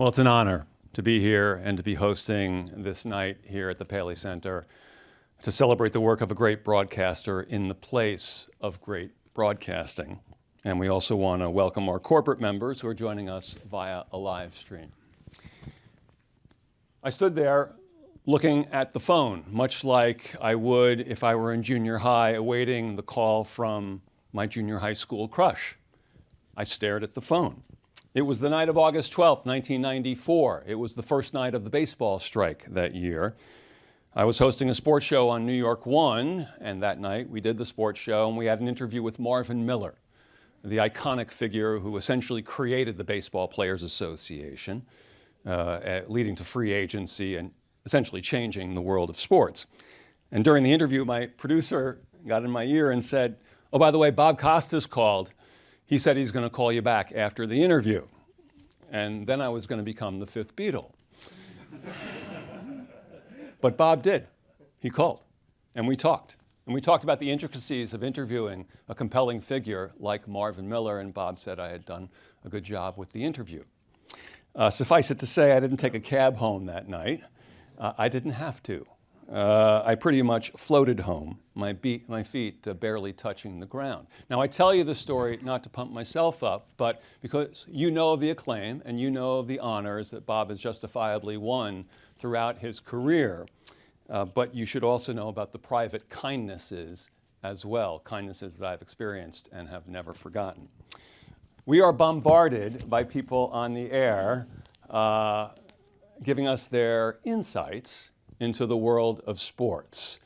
Well, it's an honor to be here and to be hosting this night here at the Paley Center to celebrate the work of a great broadcaster in the place of great broadcasting. And we also want to welcome our corporate members who are joining us via a live stream. I stood there looking at the phone, much like I would if I were in junior high awaiting the call from my junior high school crush. I stared at the phone. It was the night of August 12th, 1994. It was the first night of the baseball strike that year. I was hosting a sports show on New York 1, and that night we did the sports show and we had an interview with Marvin Miller, the iconic figure who essentially created the Baseball Players Association, leading to free agency and essentially changing the world of sports. And during the interview, my producer got in my ear and said, "Oh, by the way, Bob Costas called. He said he's going to call you back after the interview." And then I was going to become the fifth Beatle. But Bob did. He called, and we talked. And we talked about the intricacies of interviewing a compelling figure like Marvin Miller, and Bob said I had done a good job with the interview. Suffice it to say, I didn't take a cab home that night. I didn't have to. I pretty much floated home, my feet barely touching the ground. Now, I tell you this story not to pump myself up, but because you know of the acclaim and you know of the honors that Bob has justifiably won throughout his career. But you should also know about the private kindnesses as well, kindnesses that I've experienced and have never forgotten. We are bombarded by people on the air giving us their insights into the world of sports,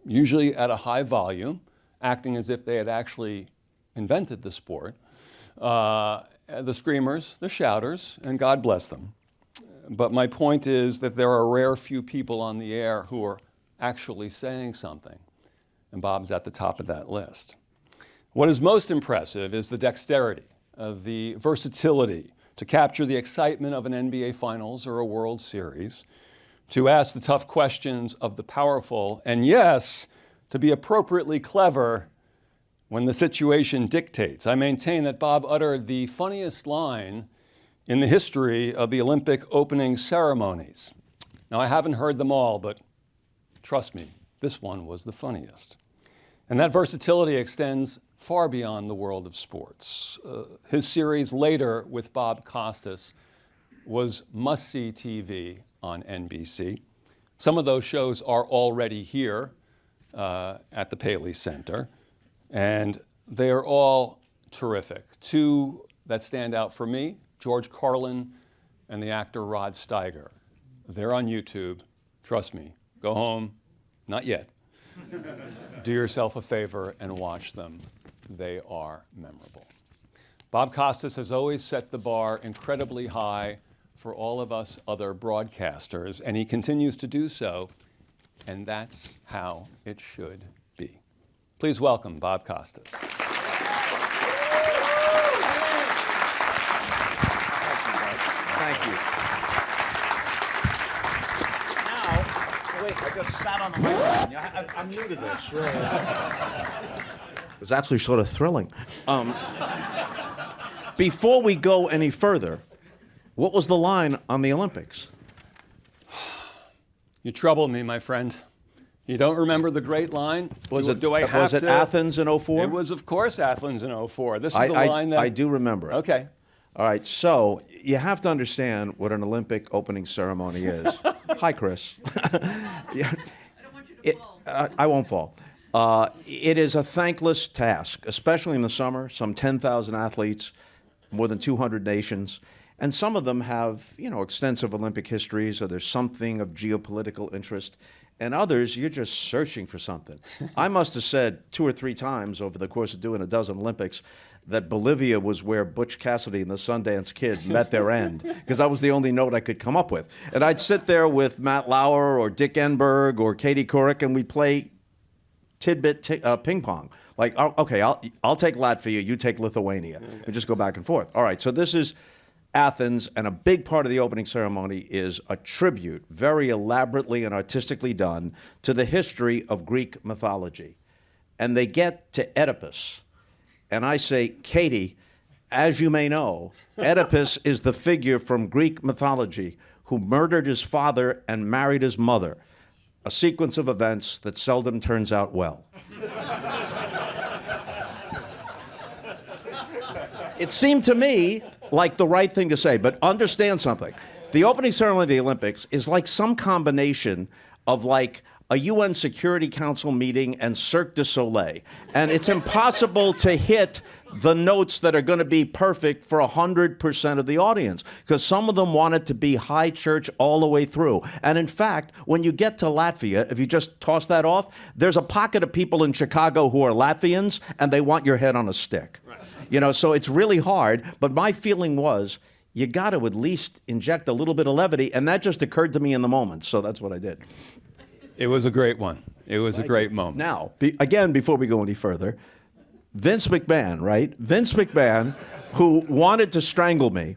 usually at a high volume, acting as if they had actually invented the sport. The screamers, the shouters, and God bless them. But my point is that there are a rare few people on the air who are actually saying something, and Bob's at the top of that list. What is most impressive is the dexterity, the versatility to capture the excitement of an NBA Finals or a World Series, to ask the tough questions of the powerful, and yes, to be appropriately clever when the situation dictates. I maintain that Bob uttered the funniest line in the history of the Olympic opening ceremonies. Now, I haven't heard them all, but trust me, this one was the funniest. And that versatility extends far beyond the world of sports. His series later with Bob Costas was must-see TV on NBC. Some of those shows are already here at the Paley Center, and they are all terrific. Two that stand out for me, George Carlin and the actor Rod Steiger. They're on YouTube. Trust me, go home, not yet. Do yourself a favor and watch them. They are memorable. Bob Costas has always set the bar incredibly high for all of us other broadcasters, and he continues to do so, and that's how it should be. Please welcome Bob Costas. Thank you. Now, wait, I just sat on the microphone. I'm new to this, really. It was actually sort of thrilling. Before we go any further, what was the line on the Olympics? You trouble me, my friend. You don't remember the great line? Was it Athens in 04? It was, of course, Athens in 04. This is the line that... I do remember it. Okay. All right, so you have to understand what an Olympic opening ceremony is. Hi, Chris. Yeah. I don't want you to fall. I won't fall. It is a thankless task, especially in the summer. Some 10,000 athletes, more than 200 nations. And some of them have, extensive Olympic histories, or there's something of geopolitical interest. And others, you're just searching for something. I must have said 2 or 3 times over the course of doing a dozen Olympics that Bolivia was where Butch Cassidy and the Sundance Kid met their end, because that was the only note I could come up with. And I'd sit there with Matt Lauer or Dick Enberg or Katie Couric, and we'd play tidbit ping pong. Like, okay, I'll take Latvia, you take Lithuania, and just go back and forth. All right, so this is Athens, and a big part of the opening ceremony is a tribute, very elaborately and artistically done, to the history of Greek mythology. And they get to Oedipus, and I say, Katie, as you may know, Oedipus is the figure from Greek mythology who murdered his father and married his mother, a sequence of events that seldom turns out well. It seemed to me like the right thing to say, but understand something. The opening ceremony of the Olympics is like some combination of like a UN Security Council meeting and Cirque du Soleil. And it's impossible to hit the notes that are going to be perfect for 100% of the audience, because some of them want it to be high church all the way through. And in fact, when you get to Latvia, if you just toss that off, there's a pocket of people in Chicago who are Latvians, and they want your head on a stick. Right. You know, so it's really hard. But my feeling was, you got to at least inject a little bit of levity, and that just occurred to me in the moment, so that's what I did. It was a great one. It was a great moment. Now, again, before we go any further, Vince McMahon, right? Vince McMahon, who wanted to strangle me,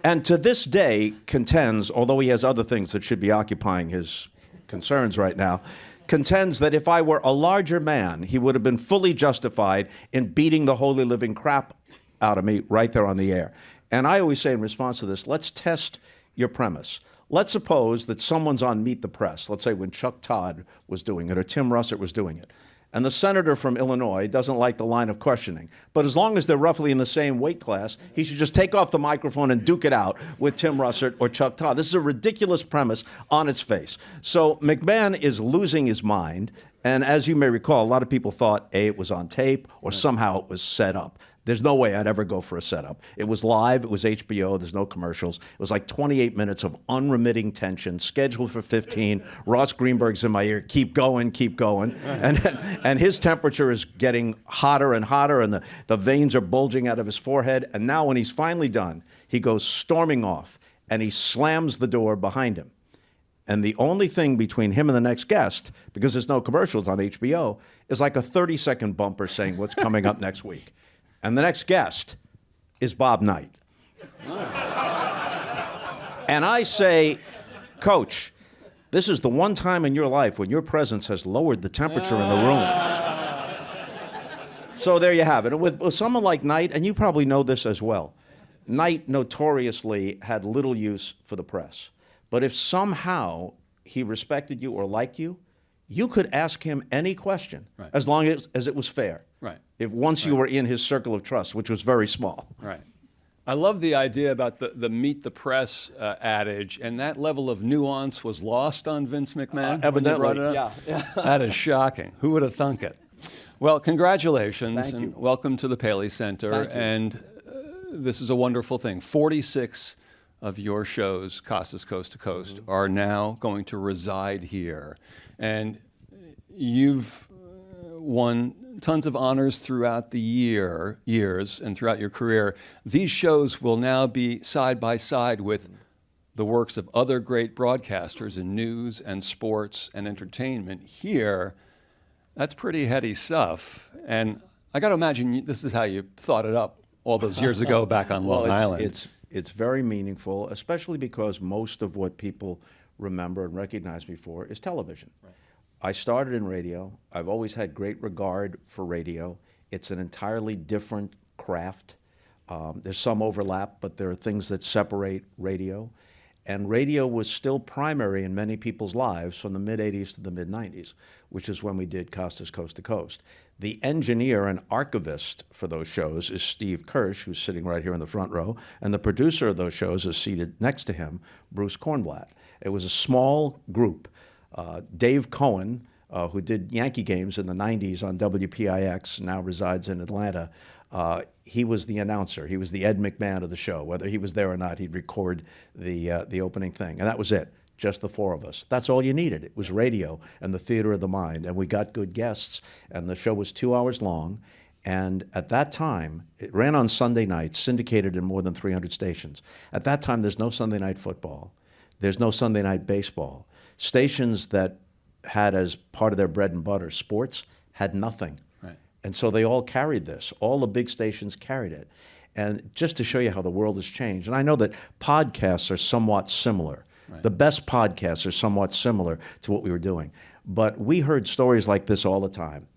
and to this day contends, although he has other things that should be occupying his concerns right now, contends that if I were a larger man, he would have been fully justified in beating the holy living crap out of me right there on the air. And I always say in response to this, let's test your premise. Let's suppose that someone's on Meet the Press, let's say when Chuck Todd was doing it or Tim Russert was doing it, and the senator from Illinois doesn't like the line of questioning. But as long as they're roughly in the same weight class, he should just take off the microphone and duke it out with Tim Russert or Chuck Todd. This is a ridiculous premise on its face. So McMahon is losing his mind, and as you may recall, a lot of people thought, A, it was on tape, or somehow it was set up. There's no way I'd ever go for a setup. It was live, it was HBO, there's no commercials. It was like 28 minutes of unremitting tension, scheduled for 15. Ross Greenberg's in my ear, keep going, keep going. And his temperature is getting hotter and hotter, and the veins are bulging out of his forehead. And now when he's finally done, he goes storming off, and he slams the door behind him. And the only thing between him and the next guest, because there's no commercials on HBO, is like a 30-second bumper saying what's coming up next week. And the next guest is Bob Knight. And I say, Coach, this is the one time in your life when your presence has lowered the temperature in the room. So there you have it. And with someone like Knight, and you probably know this as well, Knight notoriously had little use for the press. But if somehow he respected you or liked you, you could ask him any question, right, as long as it was fair. Right. If once you were in his circle of trust, which was very small. Right. I love the idea about the meet the press adage, and that level of nuance was lost on Vince McMahon. Evidently, when you brought it up. Yeah. That is shocking. Who would have thunk it? Well, congratulations, and welcome to the Paley Center. Thank you. And this is a wonderful thing. 46 of your shows, Costas Coast to Coast, are now going to reside here. And you've won tons of honors throughout the years and throughout your career. These shows will now be side by side with the works of other great broadcasters in news and sports and entertainment. Here, that's pretty heady stuff. And I got to imagine this is how you thought it up all those years ago back on Long Island. It's very meaningful, especially because most of what people remember and recognize me for is television. Right. I started in radio. I've always had great regard for radio. It's an entirely different craft. There's some overlap, but there are things that separate radio. And radio was still primary in many people's lives from the mid-'80s to the mid-'90s, which is when we did Costas Coast to Coast. The engineer and archivist for those shows is Steve Kirsch, who's sitting right here in the front row, and the producer of those shows is seated next to him, Bruce Kornblatt. It was a small group. Dave Cohen, who did Yankee games in the 90s on WPIX, now resides in Atlanta. He was the announcer. He was the Ed McMahon of the show. Whether he was there or not, he'd record the opening thing. And that was it, just the four of us. That's all you needed. It was radio and the theater of the mind. And we got good guests. And the show was 2 hours long. And at that time, it ran on Sunday nights, syndicated in more than 300 stations. At that time, there's no Sunday night football. There's no Sunday night baseball. Stations that had as part of their bread and butter sports had nothing. Right. And so they all carried this. All the big stations carried it. And just to show you how the world has changed, and I know that podcasts are somewhat similar. Right. The best podcasts are somewhat similar to what we were doing. But we heard stories like this all the time.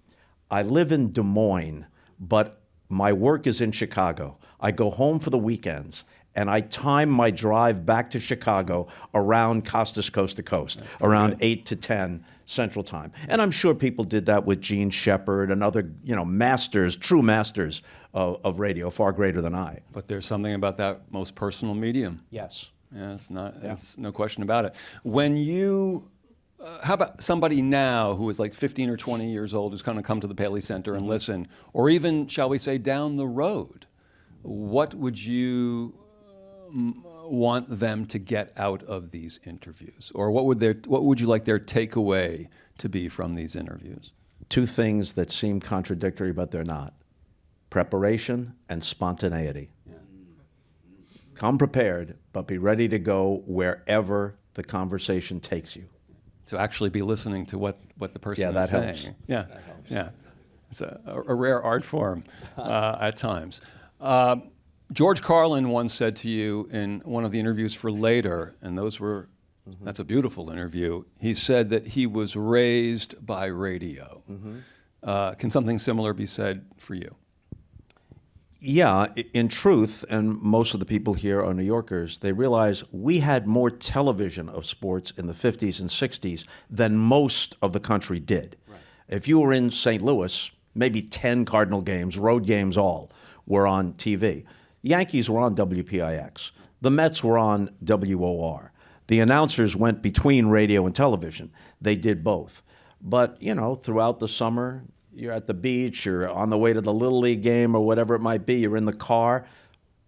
I live in Des Moines, but my work is in Chicago. I go home for the weekends, and I time my drive back to Chicago around Costas Coast to Coast, around 8 to 10 Central Time. And I'm sure people did that with Gene Shepard and other, masters, true masters of radio, far greater than I. But there's something about that most personal medium. Yes. Yeah, it's no question about it. When you, how about somebody now who is like 15 or 20 years old who's going to come to the Paley Center and listen, or even, shall we say, down the road, what would you want them to get out of these interviews? Or what would you like their takeaway to be from these interviews? Two things that seem contradictory, but they're not. Preparation and spontaneity. Yeah. Come prepared, but be ready to go wherever the conversation takes you. To actually be listening to what the person is saying. Helps. Yeah, that helps. Yeah. It's a rare art form at times. George Carlin once said to you in one of the interviews for Later, and that's a beautiful interview, he said that he was raised by radio. Can something similar be said for you? Yeah, in truth, and most of the people here are New Yorkers, they realize we had more television of sports in the 50s and 60s than most of the country did. Right. If you were in St. Louis, maybe 10 Cardinal games, road games all, were on TV. Yankees were on WPIX. The Mets were on WOR. The announcers went between radio and television. They did both. But, throughout the summer, you're at the beach, you're on the way to the Little League game or whatever it might be, you're in the car.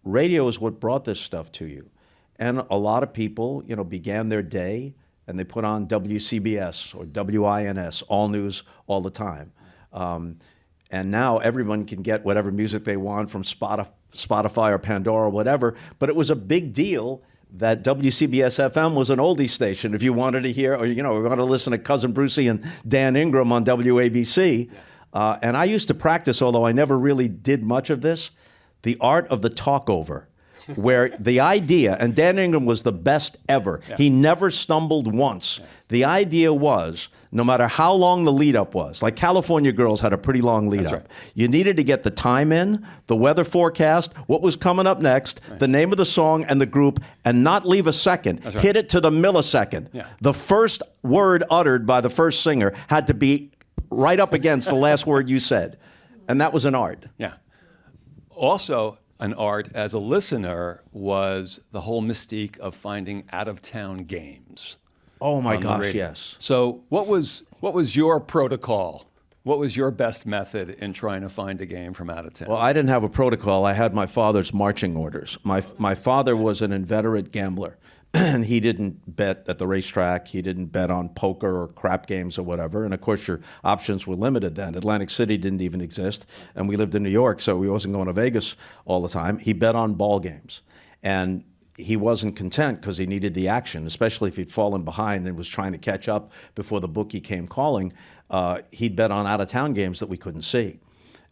Radio is what brought this stuff to you. And a lot of people, began their day and they put on WCBS or WINS, all news all the time. And now everyone can get whatever music they want from Spotify or Pandora or whatever, but it was a big deal that WCBS FM was an oldie station if you wanted to hear, or we wanted to listen to Cousin Brucey and Dan Ingram on WABC. And I used to practice, although I never really did much of this, the art of the talkover, where the idea, and Dan Ingram was the best ever. Yeah. He never stumbled once. Yeah. The idea was, no matter how long the lead up was, like California Girls had a pretty long lead up. Right. You needed to get the time in, the weather forecast, what was coming up next, right, the name of the song and the group, and not leave a second. Right. Hit it to the millisecond. Yeah. The first word uttered by the first singer had to be right up against the last word you said. And that was an art. Yeah. Also, an art as a listener was the whole mystique of finding out-of-town games. Oh my gosh, yes. So what was your protocol? What was your best method in trying to find a game from out of town? Well, I didn't have a protocol. I had my father's marching orders. My father was an inveterate gambler, and he didn't bet at the racetrack. He didn't bet on poker or crap games or whatever. And of course, your options were limited then. Atlantic City didn't even exist, and we lived in New York, so we wasn't going to Vegas all the time. He bet on ball games, and he wasn't content because he needed the action, especially if he'd fallen behind and was trying to catch up before the bookie came calling. He'd bet on out-of-town games that we couldn't see.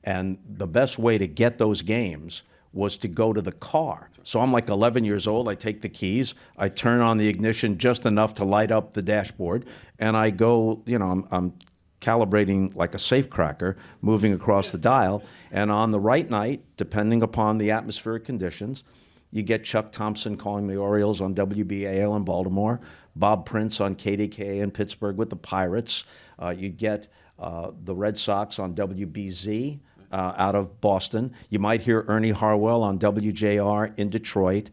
And the best way to get those games was to go to the car. So I'm like 11 years old. I take the keys. I turn on the ignition just enough to light up the dashboard. And I go, I'm calibrating like a safecracker, moving across the dial. And on the right night, depending upon the atmospheric conditions, you get Chuck Thompson calling the Orioles on WBAL in Baltimore, Bob Prince on KDKA in Pittsburgh with the Pirates. You get the Red Sox on WBZ out of Boston. You might hear Ernie Harwell on WJR in Detroit.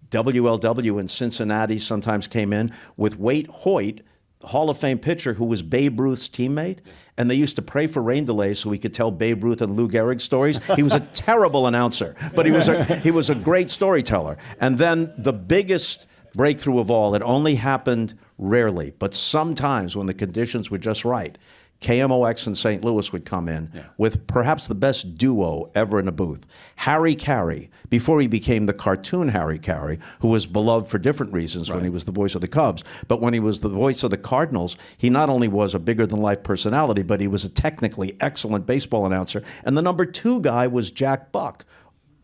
WLW in Cincinnati sometimes came in with Waite Hoyt, Hall of Fame pitcher who was Babe Ruth's teammate, and they used to pray for rain delays so he could tell Babe Ruth and Lou Gehrig stories. He was a terrible announcer, but he was a great storyteller. And then the biggest breakthrough of all, it only happened rarely, but sometimes when the conditions were just right, KMOX in St. Louis would come in with perhaps the best duo ever in a booth. Harry Carey, before he became the cartoon Harry Carey, who was beloved for different reasons when he was the voice of the Cubs, but when he was the voice of the Cardinals, he not only was a bigger-than-life personality, but he was a technically excellent baseball announcer. And the number two guy was Jack Buck,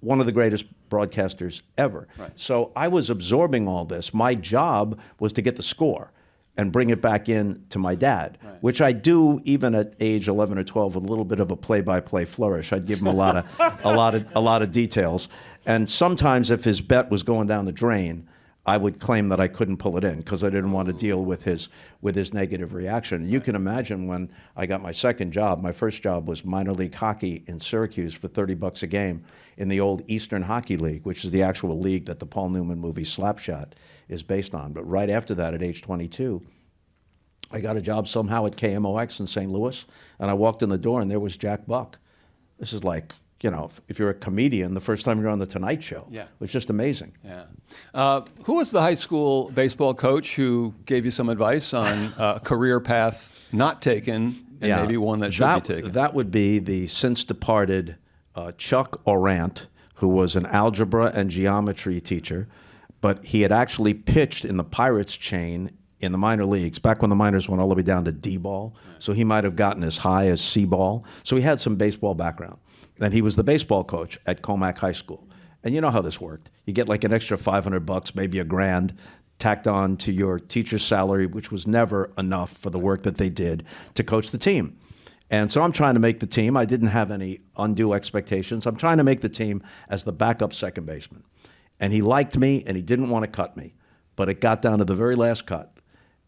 one of the greatest broadcasters ever. Right. So I was absorbing all this. My job was to get the score. and bring it back in to my dad, which I do even at age 11 or 12 with a little bit of a play-by-play flourish. I'd give him a lot of details. And sometimes if his bet was going down the drain, I would claim that I couldn't pull it in because I didn't want to deal with his negative reaction. You can imagine when I got my second job, my first job was minor league hockey in Syracuse for $30 a game in the old Eastern Hockey League, which is the actual league that the Paul Newman movie Slapshot is based on. But right after that, at age 22, I got a job somehow at KMOX in St. Louis, and I walked in the door and there was Jack Buck. This is like, you know, if you're a comedian, the first time you're on The Tonight Show. Yeah. It was just amazing. Yeah. Who was the high school baseball coach who gave you some advice on a career path not taken and maybe one that should be taken? That would be the since departed Chuck Orant, who was an algebra and geometry teacher, but he had actually pitched in the Pirates chain in the minor leagues, back when the minors went all the way down to D-ball. So he might have gotten as high as C-ball. So he had some baseball background. And he was the baseball coach at Comac High School. And you know how this worked. You get like an extra $500, maybe $1,000, tacked on to your teacher's salary, which was never enough for the work that they did to coach the team. And so I'm trying to make the team. I didn't have any undue expectations. I'm trying to make the team as the backup second baseman. And he liked me, and he didn't want to cut me. But it got down to the very last cut.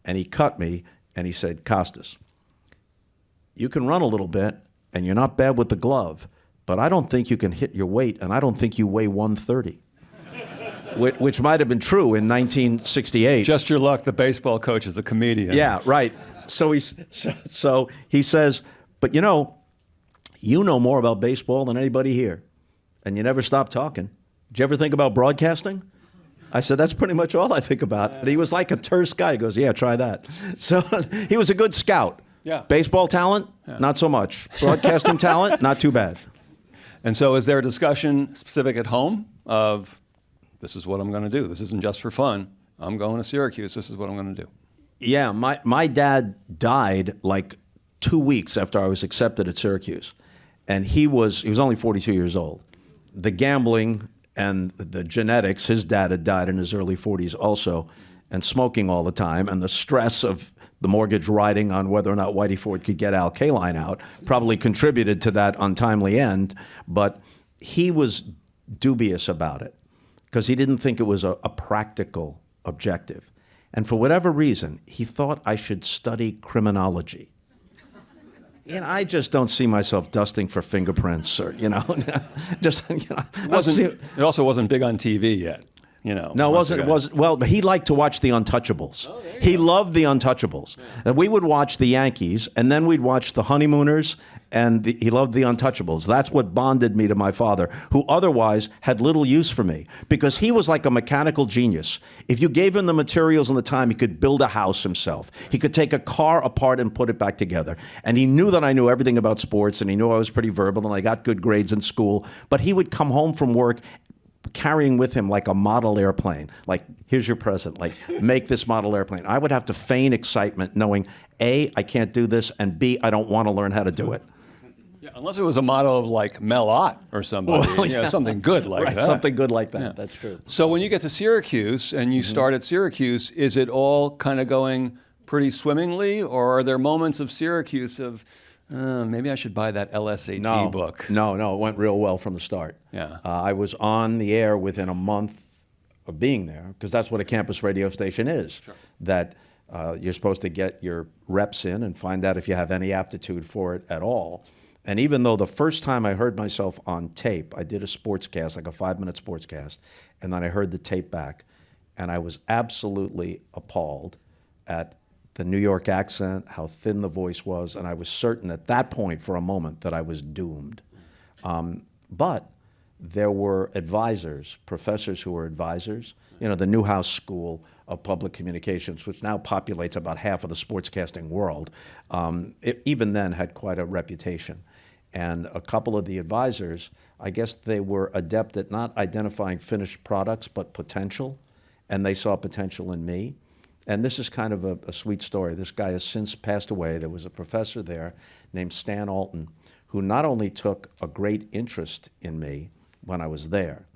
And he cut me, and he said, Costas, you can run a little bit, and you're not bad with the glove, but I don't think you can hit your weight, and I don't think you weigh 130, which might have been true in 1968. Just your luck, the baseball coach is a comedian. Yeah, right. So he says, but you know more about baseball than anybody here, and you never stop talking. Did you ever think about broadcasting? I said, that's pretty much all I think about. And he was like a terse guy. He goes, yeah, try that. So he was a good scout. Yeah. Baseball talent, not so much. Broadcasting talent, not too bad. And so is there a discussion specific at home of, this is what I'm going to do. This isn't just for fun. I'm going to Syracuse. This is what I'm going to do. Yeah, my dad died like 2 weeks after I was accepted at Syracuse. And he was only 42 years old. The gambling and the genetics, his dad had died in his early 40s also, and smoking all the time, and the stress of the mortgage riding on whether or not Whitey Ford could get Al Kaline out probably contributed to that untimely end. But he was dubious about it because he didn't think it was a practical objective. And for whatever reason, he thought I should study criminology. And I just don't see myself dusting for fingerprints or, just, It also wasn't big on TV yet. No, it wasn't. Well, but he liked to watch The Untouchables. Oh, he loved The Untouchables. And we would watch The Yankees, and then we'd watch The Honeymooners, and he loved The Untouchables. That's what bonded me to my father, who otherwise had little use for me, because he was like a mechanical genius. If you gave him the materials and the time, he could build a house himself. He could take a car apart and put it back together. And he knew that I knew everything about sports, and he knew I was pretty verbal, and I got good grades in school. But he would come home from work carrying with him like a model airplane, like, here's your present, like, make this model airplane. I would have to feign excitement knowing, A, I can't do this, and B, I don't want to learn how to do it. Yeah, unless it was a model of like Mel Ott or somebody, something good like right, that. Something good like that, that's true. So when you get to Syracuse and you start at Syracuse, is it all kind of going pretty swimmingly, or are there moments of Syracuse of, maybe I should buy that LSAT book? No, it went real well from the start. Yeah. I was on the air within a month of being there, because that's what a campus radio station is. Sure. That you're supposed to get your reps in and find out if you have any aptitude for it at all. And even though the first time I heard myself on tape, I did a sportscast, like a 5-minute sportscast, and then I heard the tape back, and I was absolutely appalled at the New York accent, how thin the voice was, and I was certain at that point for a moment that I was doomed. But there were advisors, professors who were advisors. The Newhouse School of Public Communications, which now populates about half of the sportscasting world, it even then had quite a reputation. And a couple of the advisors, I guess they were adept at not identifying finished products, but potential, and they saw potential in me. And this is kind of a sweet story. This guy has since passed away. There was a professor there named Stan Alton, who not only took a great interest in me when I was there,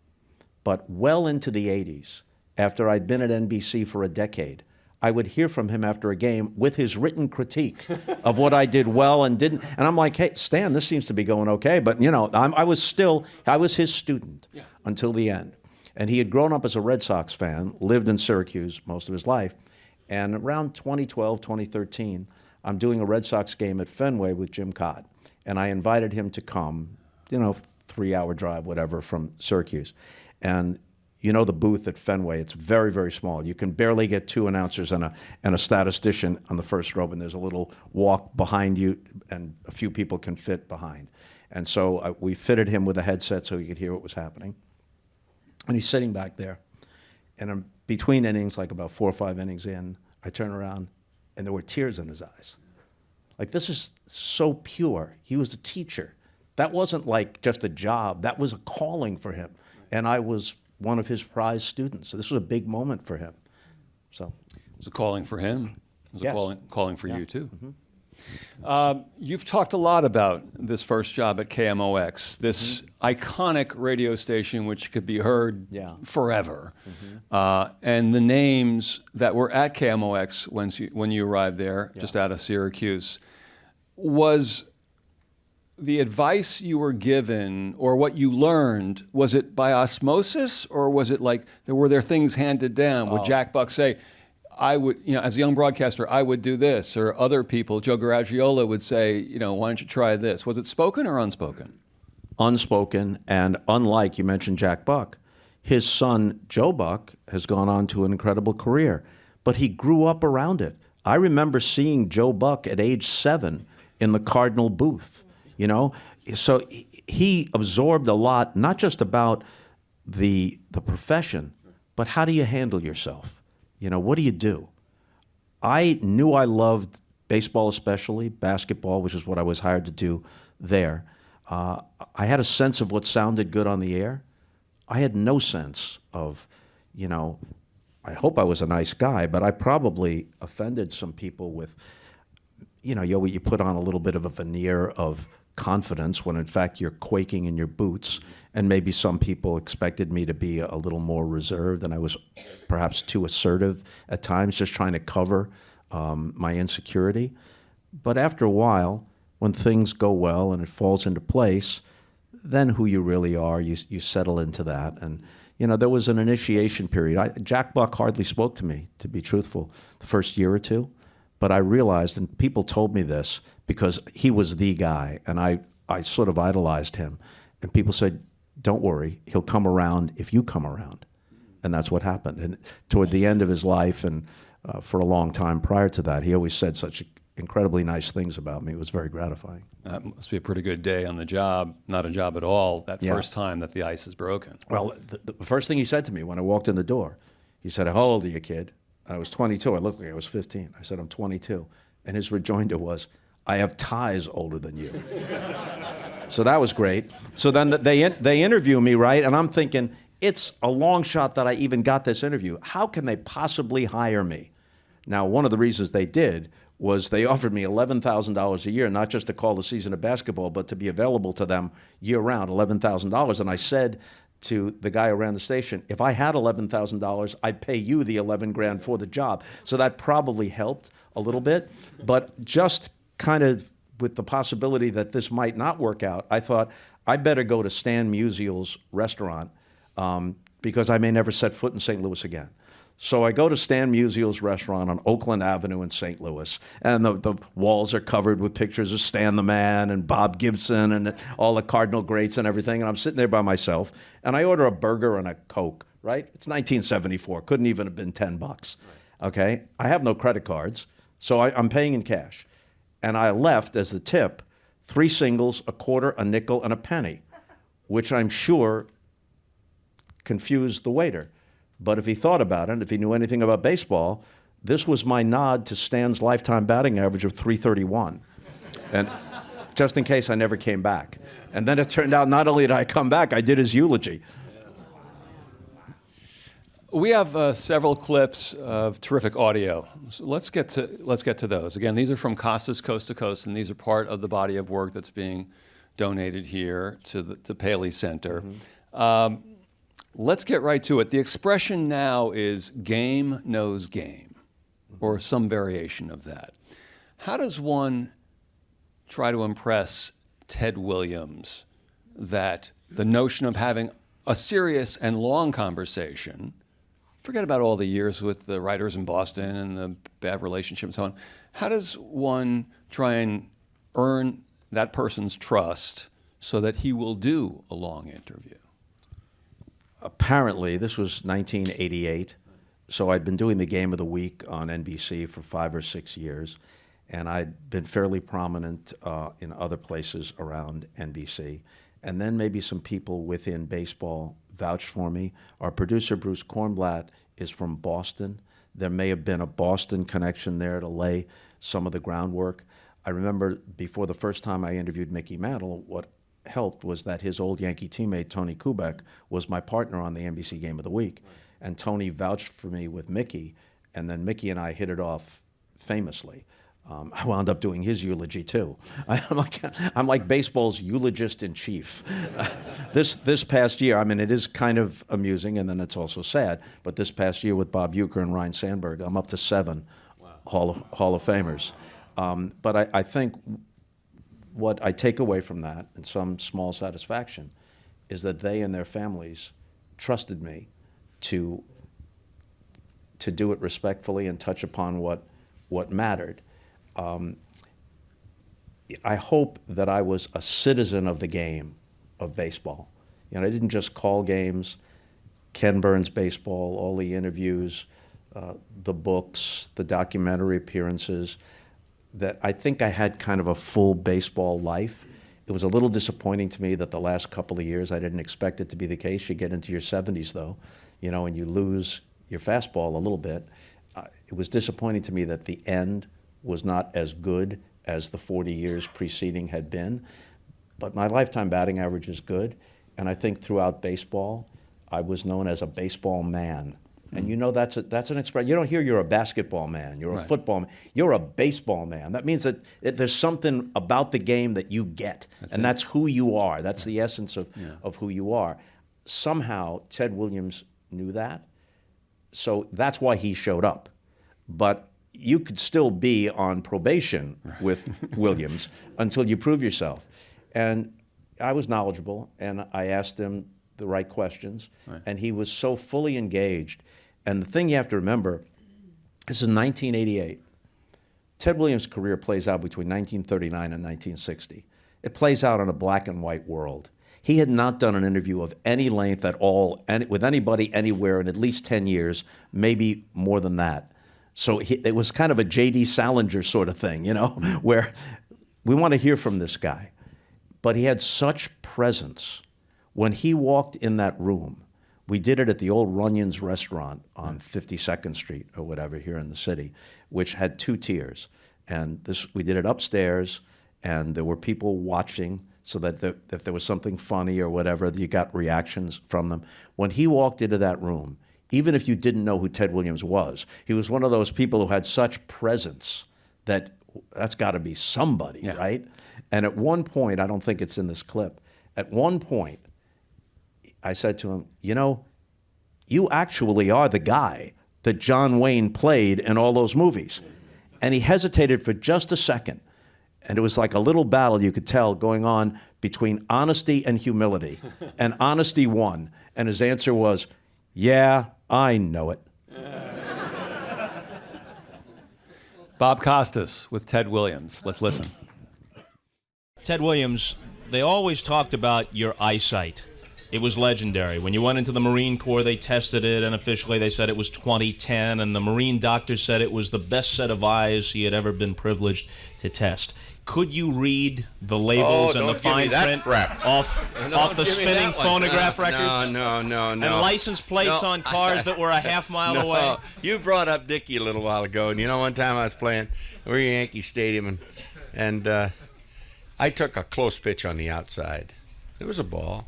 but well into the 80s, after I'd been at NBC for a decade, I would hear from him after a game with his written critique of what I did well and didn't. And I'm like, hey, Stan, this seems to be going okay. But, you know, I was his student until the end. And he had grown up as a Red Sox fan, lived in Syracuse most of his life. And around 2012, 2013, I'm doing a Red Sox game at Fenway with Jim Codd. And I invited him to come, you know, 3-hour drive, whatever, from Syracuse. And you know the booth at Fenway, it's very, very small. You can barely get 2 announcers and a statistician on the first row, and there's a little walk behind you, and a few people can fit behind. And so we fitted him with a headset so he could hear what was happening. And he's sitting back there. And between innings, like about 4 or 5 innings in, I turn around, and there were tears in his eyes. Like, this is so pure. He was a teacher. That wasn't like just a job. That was a calling for him. And I was one of his prized students. So this was a big moment for him. So It was a calling for him. It was Yes. a calling for you, too. Mm-hmm. You've talked a lot about this first job at KMOX, this iconic radio station which could be heard forever. And the names that were at KMOX when you arrived there, just out of Syracuse. Was the advice you were given or what you learned, was it by osmosis, or was it like, were there things handed down? Would Jack Buck say, I would, you know, as a young broadcaster, I would do this, or other people, Joe Garagiola would say, you know, why don't you try this? Was it spoken or unspoken? unspoken, and unlike, you mentioned Jack Buck, his son, Joe Buck, has gone on to an incredible career, but he grew up around it. I remember seeing Joe Buck at age 7 in the Cardinal booth, you know? So he absorbed a lot, not just about the profession, but how do you handle yourself? You know, what do you do? I knew I loved baseball, especially basketball, which is what I was hired to do there. I had a sense of what sounded good on the air. I had no sense of, you know, I hope I was a nice guy, but I probably offended some people with, you know, you put on a little bit of a veneer of confidence when in fact you're quaking in your boots, and maybe some people expected me to be a little more reserved, and I was perhaps too assertive at times, just trying to cover my insecurity. But after a while, when things go well and it falls into place, then who you really are, you settle into that. And you know, there was an initiation period. Jack Buck hardly spoke to me, to be truthful, the first year or two. But I realized, and people told me this, because he was the guy, and I sort of idolized him. And people said, don't worry, he'll come around if you come around. And that's what happened. And toward the end of his life, and for a long time prior to that, he always said such incredibly nice things about me. It was very gratifying. That must be a pretty good day on the job, not a job at all, that first time that the ice is broken. Well, the first thing he said to me when I walked in the door, he said, how old are you, kid? I was 22. I looked like I was 15. I said, I'm 22. And his rejoinder was, I have ties older than you. So that was great. So then they interview me, right? And I'm thinking, it's a long shot that I even got this interview. How can they possibly hire me? Now, one of the reasons they did was they offered me $11,000 a year, not just to call the season of basketball, but to be available to them year-round, $11,000. And I said to the guy who ran the station, if I had $11,000, I'd pay you the $11,000 for the job. So that probably helped a little bit. But just kind of with the possibility that this might not work out, I thought, I better go to Stan Musial's restaurant because I may never set foot in St. Louis again. So I go to Stan Musial's restaurant on Oakland Avenue in St. Louis, and the walls are covered with pictures of Stan the Man and Bob Gibson and all the Cardinal greats and everything, and I'm sitting there by myself, and I order a burger and a Coke, right? It's 1974, couldn't even have been $10, okay? I have no credit cards, so I'm paying in cash. And I left as the tip 3 singles, a quarter, a nickel, and a penny, which I'm sure confused the waiter. But if he thought about it, if he knew anything about baseball, this was my nod to Stan's lifetime batting average of .331. And just in case I never came back. And then it turned out not only did I come back, I did his eulogy. We have several clips of terrific audio. So let's get to those. Again, these are from Costas Coast to Coast, and these are part of the body of work that's being donated here to Paley Center. Mm-hmm. Let's get right to it. The expression now is game knows game. or some variation of that. How does one try to impress Ted Williams that the notion of having a serious and long conversation, forget about all the years with the writers in Boston and the bad relationship and so on, how does one try and earn that person's trust so that he will do a long interview? Apparently, this was 1988, so I'd been doing the Game of the Week on NBC for 5 or 6 years, and I'd been fairly prominent in other places around NBC. And then maybe some people within baseball vouched for me. Our producer, Bruce Kornblatt, is from Boston. There may have been a Boston connection there to lay some of the groundwork. I remember before the first time I interviewed Mickey Mantle, what helped was that his old Yankee teammate, Tony Kubek, was my partner on the NBC Game of the Week. And Tony vouched for me with Mickey, and then Mickey and I hit it off famously. I wound up doing his eulogy too. I'm like baseball's eulogist in chief. This past year, I mean, it is kind of amusing, and then it's also sad. But this past year with Bob Uecker and Ryan Sandberg, I'm up to 7 Hall of Famers. But I think what I take away from that, and some small satisfaction, is that they and their families trusted me to do it respectfully and touch upon what mattered. I hope that I was a citizen of the game of baseball. You know, I didn't just call games, Ken Burns baseball, all the interviews, the books, the documentary appearances, that I think I had kind of a full baseball life. It was a little disappointing to me that the last couple of years, I didn't expect it to be the case. You get into your 70s though, you know, and you lose your fastball a little bit. It was disappointing to me that the end was not as good as the 40 years preceding had been. But my lifetime batting average is good, and I think throughout baseball, I was known as a baseball man. And you know that's an expression. You don't hear you're a basketball man, you're a football man, you're a baseball man. That means that there's something about the game that you get, that's who you are. That's the essence of who you are. Somehow, Ted Williams knew that, so that's why he showed up. But you could still be on probation with Williams until you prove yourself. And I was knowledgeable, and I asked him the right questions, and he was so fully engaged. And the thing you have to remember, this is 1988. Ted Williams' career plays out between 1939 and 1960. It plays out in a black and white world. He had not done an interview of any length at all with anybody anywhere in at least 10 years, maybe more than that. So it was kind of a J.D. Salinger sort of thing, you know, where we want to hear from this guy. But he had such presence. When he walked in that room, we did it at the old Runyon's restaurant on 52nd Street or whatever here in the city, which had 2 tiers. And we did it upstairs, and there were people watching so that if there was something funny or whatever, you got reactions from them. When he walked into that room, even if you didn't know who Ted Williams was, he was one of those people who had such presence that's got to be somebody, right? And at one point, I don't think it's in this clip, at one point, I said to him, you know, you actually are the guy that John Wayne played in all those movies. And he hesitated for just a second. And it was like a little battle, you could tell, going on between honesty and humility. And honesty won. And his answer was, yeah, I know it. Bob Costas with Ted Williams. Let's listen. Ted Williams, they always talked about your eyesight. It was legendary. When you went into the Marine Corps, they tested it, and officially they said it was 20/10, and the Marine doctor said it was the best set of eyes he had ever been privileged to test. Could you read the labels and the fine print off the spinning phonograph records? No. And license plates on cars that were a half mile away? You brought up Dickie a little while ago, and you know, one time I was playing, we were in Yankee Stadium, and I took a close pitch on the outside. It was a ball.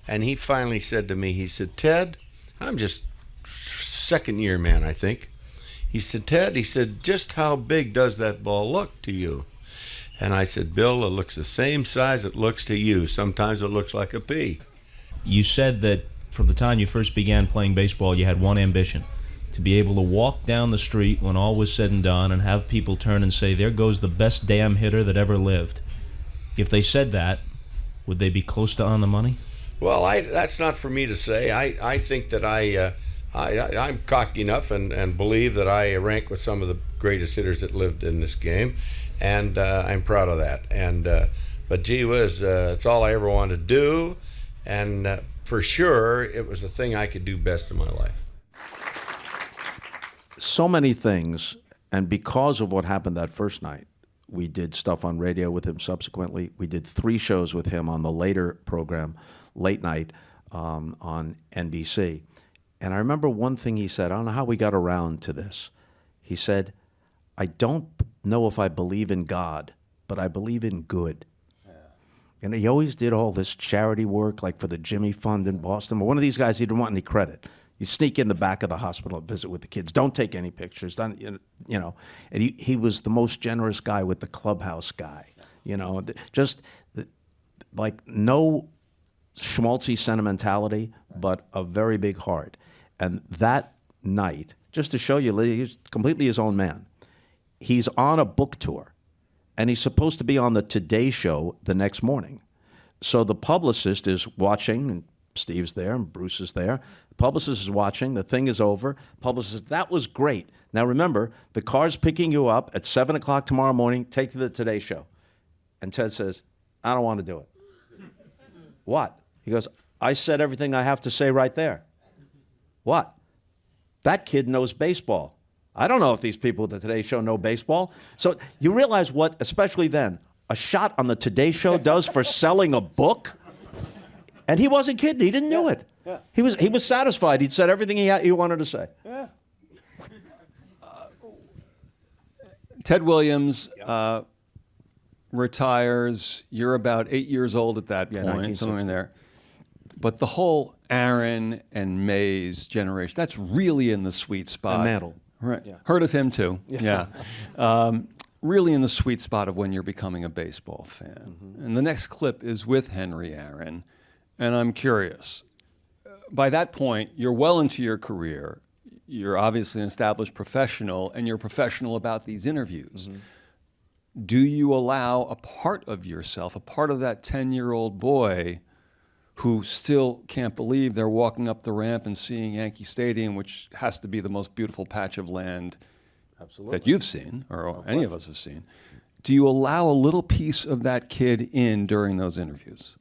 And he finally said to me, he said, Ted, I'm just second year man, I think. He said, Ted, he said, just how big does that ball look to you? And I said, Bill, it looks the same size it looks to you. Sometimes it looks like a pea. You said that from the time you first began playing baseball, you had one ambition, to be able to walk down the street when all was said and done and have people turn and say, there goes the best damn hitter that ever lived. If they said that, would they be close to on the money? Well, that's not for me to say. I think that I'm cocky enough and believe that I rank with some of the greatest hitters that lived in this game, and I'm proud of that. But gee whiz, it's all I ever wanted to do, and for sure, it was the thing I could do best in my life. So many things, and because of what happened that first night, we did stuff on radio with him subsequently. We did 3 shows with him on the later program, late night, on NBC. And I remember one thing he said, I don't know how we got around to this. He said, I don't know if I believe in God, but I believe in good. And he always did all this charity work, like for the Jimmy Fund in Boston. But one of these guys, he didn't want any credit. You sneak in the back of the hospital and visit with the kids. Don't take any pictures. Don't, you know. And he was the most generous guy with the clubhouse guy. You know, just like no schmaltzy sentimentality, but a very big heart. And that night, just to show you, he's completely his own man. He's on a book tour, and he's supposed to be on the Today Show the next morning. So the publicist is watching, and Steve's there, and Bruce is there. The publicist is watching. The thing is over. The publicist says, that was great. Now remember, the car's picking you up at 7 o'clock tomorrow morning. Take to the Today Show. And Ted says, I don't want to do it. What? He goes, I said everything I have to say right there. What? That kid knows baseball. I don't know if these people at the Today Show know baseball. So you realize what, especially then, a shot on the Today Show does for selling a book? And he wasn't kidding. He didn't do it. Yeah. He was satisfied. He'd said everything he wanted to say. Yeah. Ted Williams retires. You're about 8 years old at that point, somewhere in there. But the whole Aaron and Mays generation, that's really in the sweet spot. And Mantle. Right. Yeah. Heard of him too. Yeah. Really in the sweet spot of when you're becoming a baseball fan. Mm-hmm. And the next clip is with Henry Aaron. And I'm curious. By that point, you're well into your career. You're obviously an established professional, and you're professional about these interviews. Mm-hmm. Do you allow a part of yourself, a part of that 10-year-old boy who still can't believe they're walking up the ramp and seeing Yankee Stadium, which has to be the most beautiful patch of land that you've seen, or any of us have seen. Do you allow a little piece of that kid in during those interviews?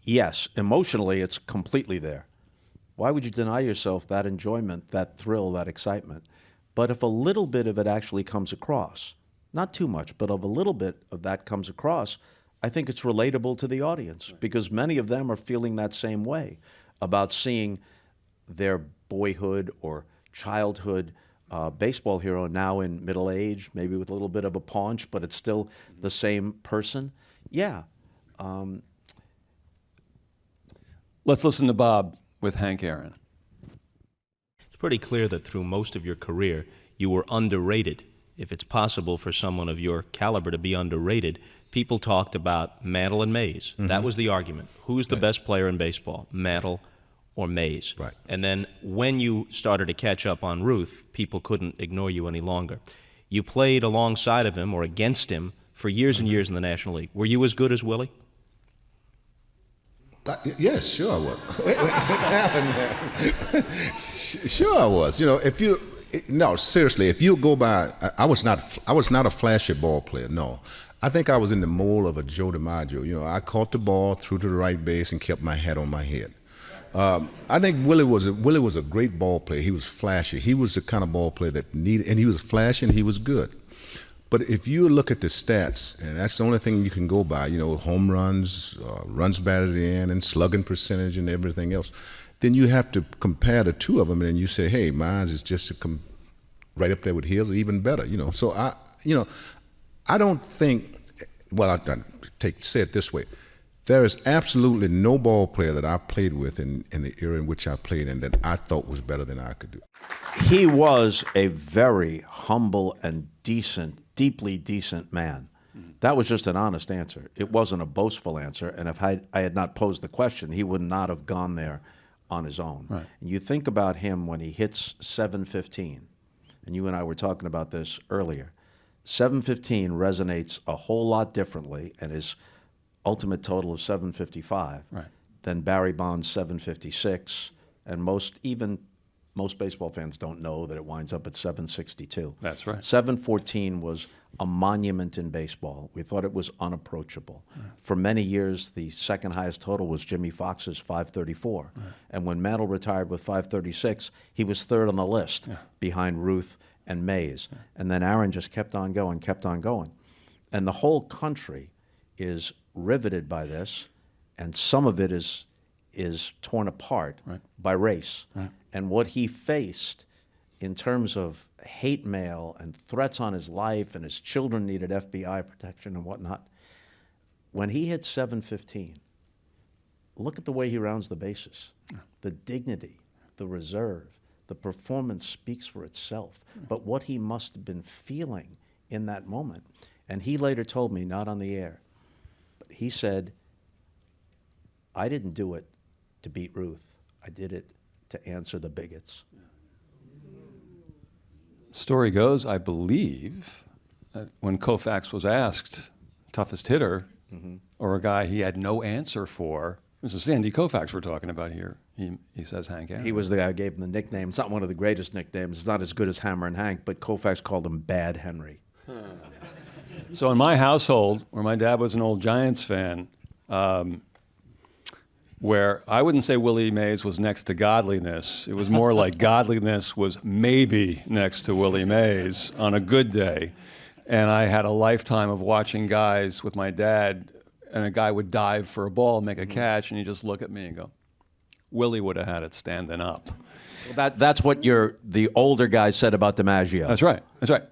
Yes, emotionally, it's completely there. Why would you deny yourself that enjoyment, that thrill, that excitement? But if a little bit of it actually comes across, not too much, but if a little bit of that comes across, I think it's relatable to the audience, because many of them are feeling that same way about seeing their boyhood or childhood baseball hero now in middle age, maybe with a little bit of a paunch, but it's still the same person. Yeah. Let's listen to Bob with Hank Aaron. It's pretty clear that through most of your career, you were underrated. If it's possible for someone of your caliber to be underrated, people talked about Mantle and Mays. Mm-hmm. That was the argument. Who's the best player in baseball, Mantle or Mays? Right. And then when you started to catch up on Ruth, people couldn't ignore you any longer. You played alongside of him or against him for years and years in the National League. Were you as good as Willie? Yes, sure I was. Wait, what happened there? Sure I was. You know, no, seriously, if you go by, I was not a flashy ball player, no. I think I was in the mold of a Joe DiMaggio. You know, I caught the ball, threw to the right base, and kept my hat on my head. I think Willie was a great ball player. He was flashy. He was the kind of ball player that needed, and he was flashy and he was good. But if you look at the stats, and that's the only thing you can go by, you know, home runs, runs batted in, and slugging percentage and everything else, then you have to compare the two of them, and then you say, hey, mine is just right up there with his, or even better, you know. So I don't think, well, say it this way. There is absolutely no ball player that I played with in the era in which I played in that I thought was better than I could do. He was a very humble and decent, deeply decent man. That was just an honest answer. It wasn't a boastful answer, and if I had not posed the question, he would not have gone there on his own. Right. And you think about him when he hits 715, and you and I were talking about this earlier. 715 resonates a whole lot differently, and his ultimate total of 755 Right. than Barry Bonds' 756, and most baseball fans don't know that it winds up at 762. That's right. 714 was a monument in baseball. We thought it was unapproachable. Right. For many years, the second highest total was Jimmy Foxx's 534. Right. And when Mantle retired with 536, he was third on the list behind Ruth and Mays. Yeah. And then Aaron just kept on going. And the whole country is riveted by this, and some of it is torn apart by race. Right. And what he faced in terms of hate mail and threats on his life, and his children needed FBI protection and whatnot. When he hit 715, look at the way he rounds the bases. The dignity, the reserve, the performance speaks for itself. But what he must have been feeling in that moment. And he later told me, not on the air, but he said, I didn't do it to beat Ruth. I did it to answer the bigots. Story goes, I believe, that when Koufax was asked, toughest hitter, or a guy he had no answer for, this is Sandy Koufax we're talking about here. He says Hank Aaron. He was the guy who gave him the nickname. It's not one of the greatest nicknames. It's not as good as Hammer and Hank, but Koufax called him Bad Henry. So in my household, where my dad was an old Giants fan, where I wouldn't say Willie Mays was next to godliness. It was more like godliness was maybe next to Willie Mays on a good day. And I had a lifetime of watching guys with my dad, and a guy would dive for a ball, make a catch, and he'd just look at me and go, Willie would have had it standing up. Well, that's what the older guy said about DiMaggio. That's right.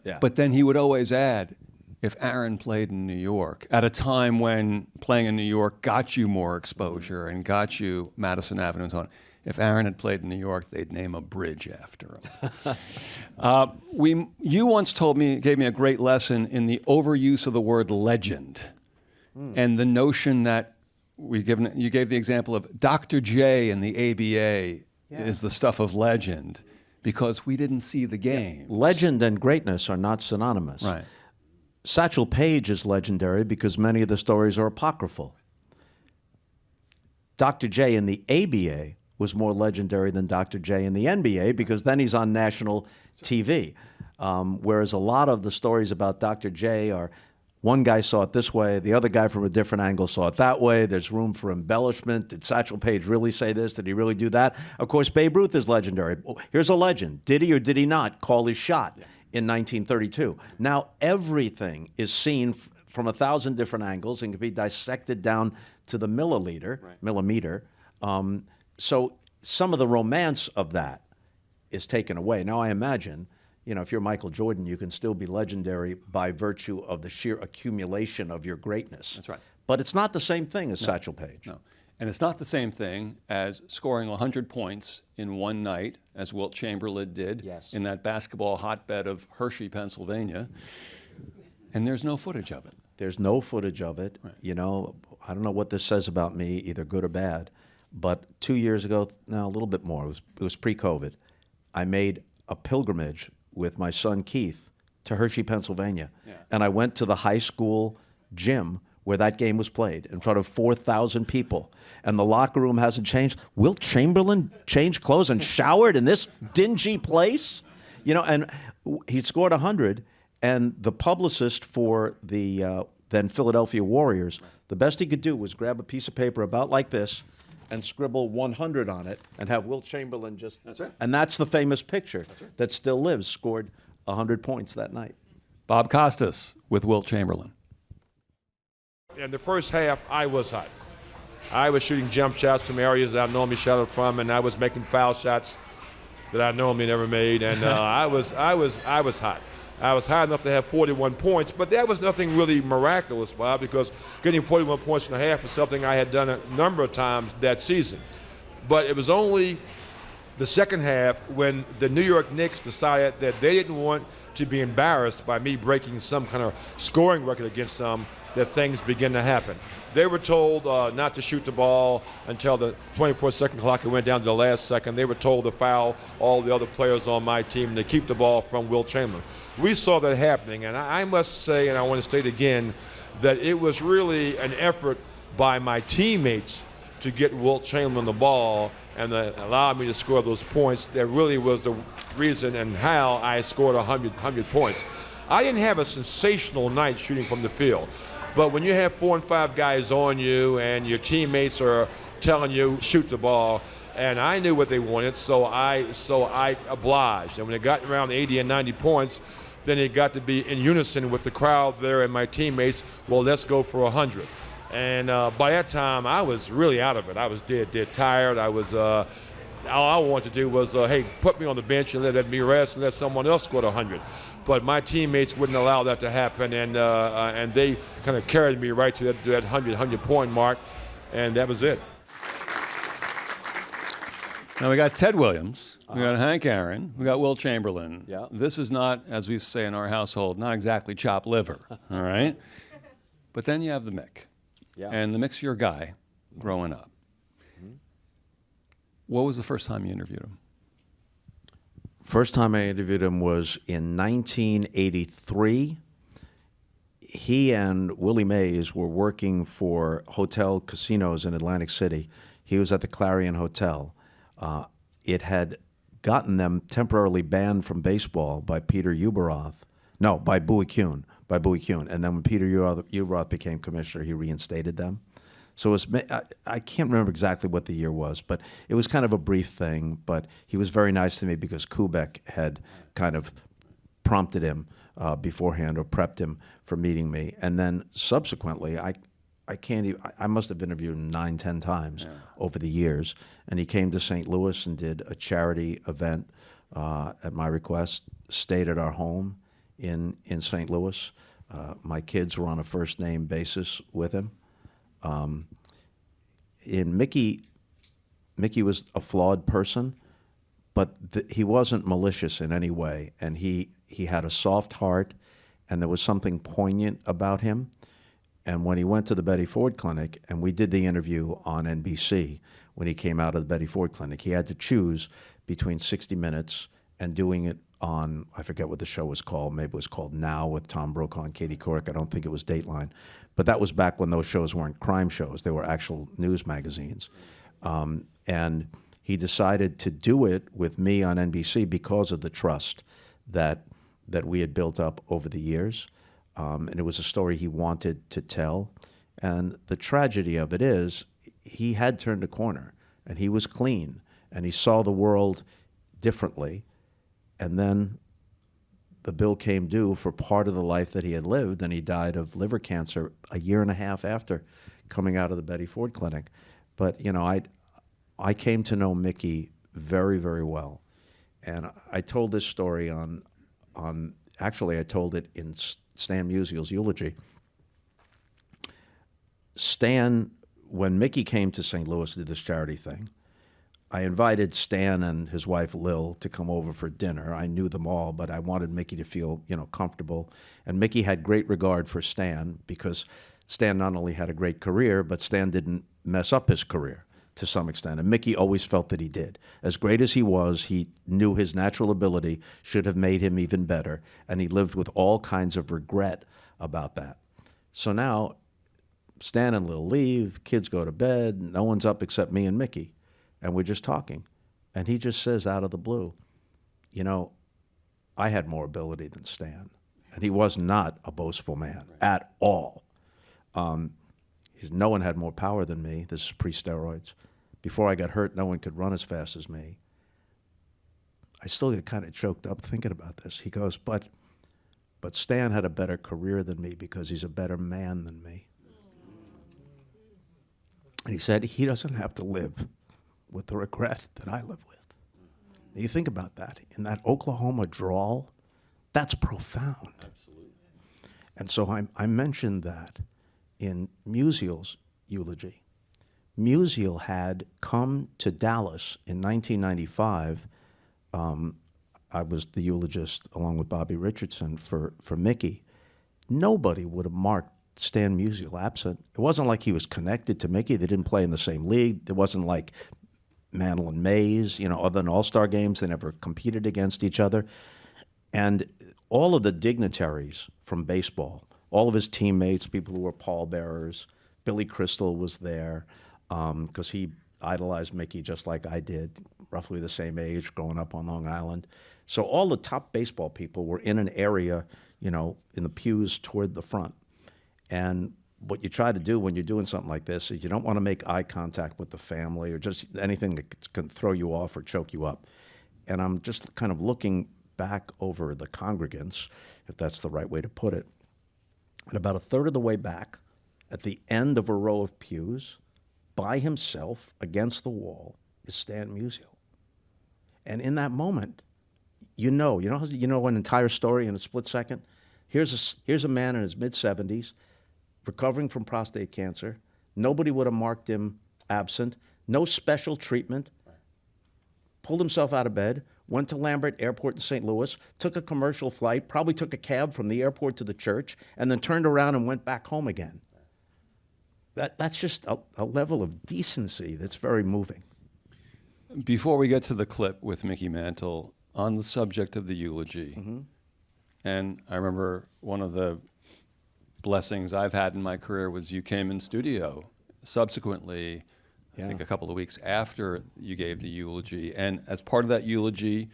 Yeah. But then he would always add, if Aaron played in New York, at a time when playing in New York got you more exposure and got you Madison Avenue and so on, if Aaron had played in New York, they'd name a bridge after him. You once gave me a great lesson in the overuse of the word legend and the notion that you gave the example of Dr. J and the ABA is the stuff of legend because we didn't see the game. Legend and greatness are not synonymous. Right. Satchel Paige is legendary because many of the stories are apocryphal. Dr. J in the ABA was more legendary than Dr. J in the NBA because then he's on national TV. Whereas a lot of the stories about Dr. J are one guy saw it this way, the other guy from a different angle saw it that way. There's room for embellishment. Did Satchel Paige really say this? Did he really do that? Of course, Babe Ruth is legendary. Here's a legend. Did he or did he not call his shot in 1932? Now everything is seen from 1,000 different angles and can be dissected down to the millimeter. So some of the romance of that is taken away. Now I imagine, if you're Michael Jordan, you can still be legendary by virtue of the sheer accumulation of your greatness. That's right. But it's not the same thing as Satchel Paige. No. And it's not the same thing as scoring 100 points in one night, as Wilt Chamberlain did in that basketball hotbed of Hershey, Pennsylvania. And there's no footage of it. There's no footage of it. Right. I don't know what this says about me, either good or bad, but 2 years ago, a little bit more, it was pre-COVID, I made a pilgrimage with my son Keith to Hershey, Pennsylvania. Yeah. And I went to the high school gym where that game was played in front of 4,000 people. And the locker room hasn't changed. Wilt Chamberlain changed clothes and showered in this dingy place? And he scored 100, and the publicist for the then Philadelphia Warriors, the best he could do was grab a piece of paper about like this and scribble 100 on it and have Wilt Chamberlain just... That's right. And that's the famous picture that still lives, scored 100 points that night. Bob Costas with Wilt Chamberlain. In the first half, I was hot. I was shooting jump shots from areas that I normally shot it from, and I was making foul shots that I normally never made, and I was hot. I was high enough to have 41 points, but that was nothing really miraculous, Bob, because getting 41 points and a half was something I had done a number of times that season. But it was only the second half, when the New York Knicks decided that they didn't want to be embarrassed by me breaking some kind of scoring record against them, that things began to happen. They were told not to shoot the ball until the 24-second clock. It went down to the last second. They were told to foul all the other players on my team and to keep the ball from Wilt Chamberlain. We saw that happening, and I must say, and I want to state again, that it was really an effort by my teammates to get Wilt Chamberlain the ball and allow me to score those points. That really was the reason and how I scored 100 points. I didn't have a sensational night shooting from the field, but when you have 4 and 5 guys on you and your teammates are telling you shoot the ball, and I knew what they wanted, so I obliged. And when it got around 80 and 90 points, then it got to be in unison with the crowd there and my teammates. Well, let's go for 100. And by that time, I was really out of it. I was dead tired. I was all I wanted to do was, hey, put me on the bench and let me rest and let someone else score 100. But my teammates wouldn't allow that to happen, and they kind of carried me right to that 100-point mark, and that was it. Now we got Ted Williams, we got Hank Aaron, we got Wilt Chamberlain. Yeah. This is not, as we say in our household, not exactly chopped liver, all right? But then you have the Mick. Yeah. And the Mick's your guy growing up. What was the first time you interviewed him? First time I interviewed him was in 1983. He and Willie Mays were working for hotel casinos in Atlantic City. He was at the Clarion Hotel. It had gotten them temporarily banned from baseball by Peter Ueberroth. No, by Bowie Kuhn. And then when Peter Ueberroth became commissioner, he reinstated them. So it was, I can't remember exactly what the year was, but it was kind of a brief thing. But he was very nice to me because Kubek had kind of prompted him beforehand or prepped him for meeting me. And then subsequently, I must have interviewed him 9-10 times over the years. And he came to St. Louis and did a charity event at my request, stayed at our home in St. Louis. My kids were on a first-name basis with him. Mickey was a flawed person, but he wasn't malicious in any way, and he had a soft heart, and there was something poignant about him. And when he went to the Betty Ford Clinic, and we did the interview on NBC when he came out of the Betty Ford Clinic, he had to choose between 60 Minutes and doing it on, I forget what the show was called, maybe it was called Now with Tom Brokaw and Katie Couric. I don't think it was Dateline. But that was back when those shows weren't crime shows. They were actual news magazines. And he decided to do it with me on NBC because of the trust that we had built up over the years. And it was a story he wanted to tell. And the tragedy of it is he had turned a corner, and he was clean, and he saw the world differently. And then the bill came due for part of the life that he had lived, and he died of liver cancer a year and a half after coming out of the Betty Ford Clinic. But, you know, I came to know Mickey very, very well. And I told this story actually I told it in Stan Musial's eulogy. Stan, when Mickey came to St. Louis to do this charity thing, I invited Stan and his wife Lil to come over for dinner. I knew them all, but I wanted Mickey to feel, comfortable. And Mickey had great regard for Stan because Stan not only had a great career, but Stan didn't mess up his career to some extent. And Mickey always felt that he did. As great as he was, he knew his natural ability should have made him even better, and he lived with all kinds of regret about that. So now Stan and Lil leave, kids go to bed, no one's up except me and Mickey. And we're just talking. And he just says out of the blue, I had more ability than Stan. And he was not a boastful man at all. No one had more power than me. This is pre-steroids. Before I got hurt, no one could run as fast as me. I still get kind of choked up thinking about this. He goes, but Stan had a better career than me because he's a better man than me. And he said he doesn't have to live with the regret that I live with. Now you think about that. In that Oklahoma drawl, that's profound. Absolutely. And so I mentioned that in Musial's eulogy Musial had come to Dallas in 1995. I was the eulogist along with Bobby Richardson for Mickey. Nobody would have marked Stan Musial absent. It wasn't like he was connected to Mickey. They didn't play in the same league. It wasn't like Mantle and Mays, other than All-Star games, they never competed against each other. And all of the dignitaries from baseball, all of his teammates, people who were pallbearers, Billy Crystal was there because he idolized Mickey just like I did, roughly the same age, growing up on Long Island. So all the top baseball people were in an area, in the pews toward the front. And what you try to do when you're doing something like this is you don't want to make eye contact with the family or just anything that can throw you off or choke you up. And I'm just kind of looking back over the congregants, if that's the right way to put it. And about a third of the way back, at the end of a row of pews, by himself against the wall, is Stan Musial. And in that moment, you know an entire story in a split second? Here's a man in his mid-70s, recovering from prostate cancer. Nobody would have marked him absent. No special treatment. Pulled himself out of bed, went to Lambert Airport in St. Louis, took a commercial flight, probably took a cab from the airport to the church, and then turned around and went back home again. That's just a level of decency that's very moving. Before we get to the clip with Mickey Mantle, on the subject of the eulogy, and I remember one of the blessings I've had in my career was you came in studio subsequently, I think a couple of weeks after you gave the eulogy. And as part of that eulogy,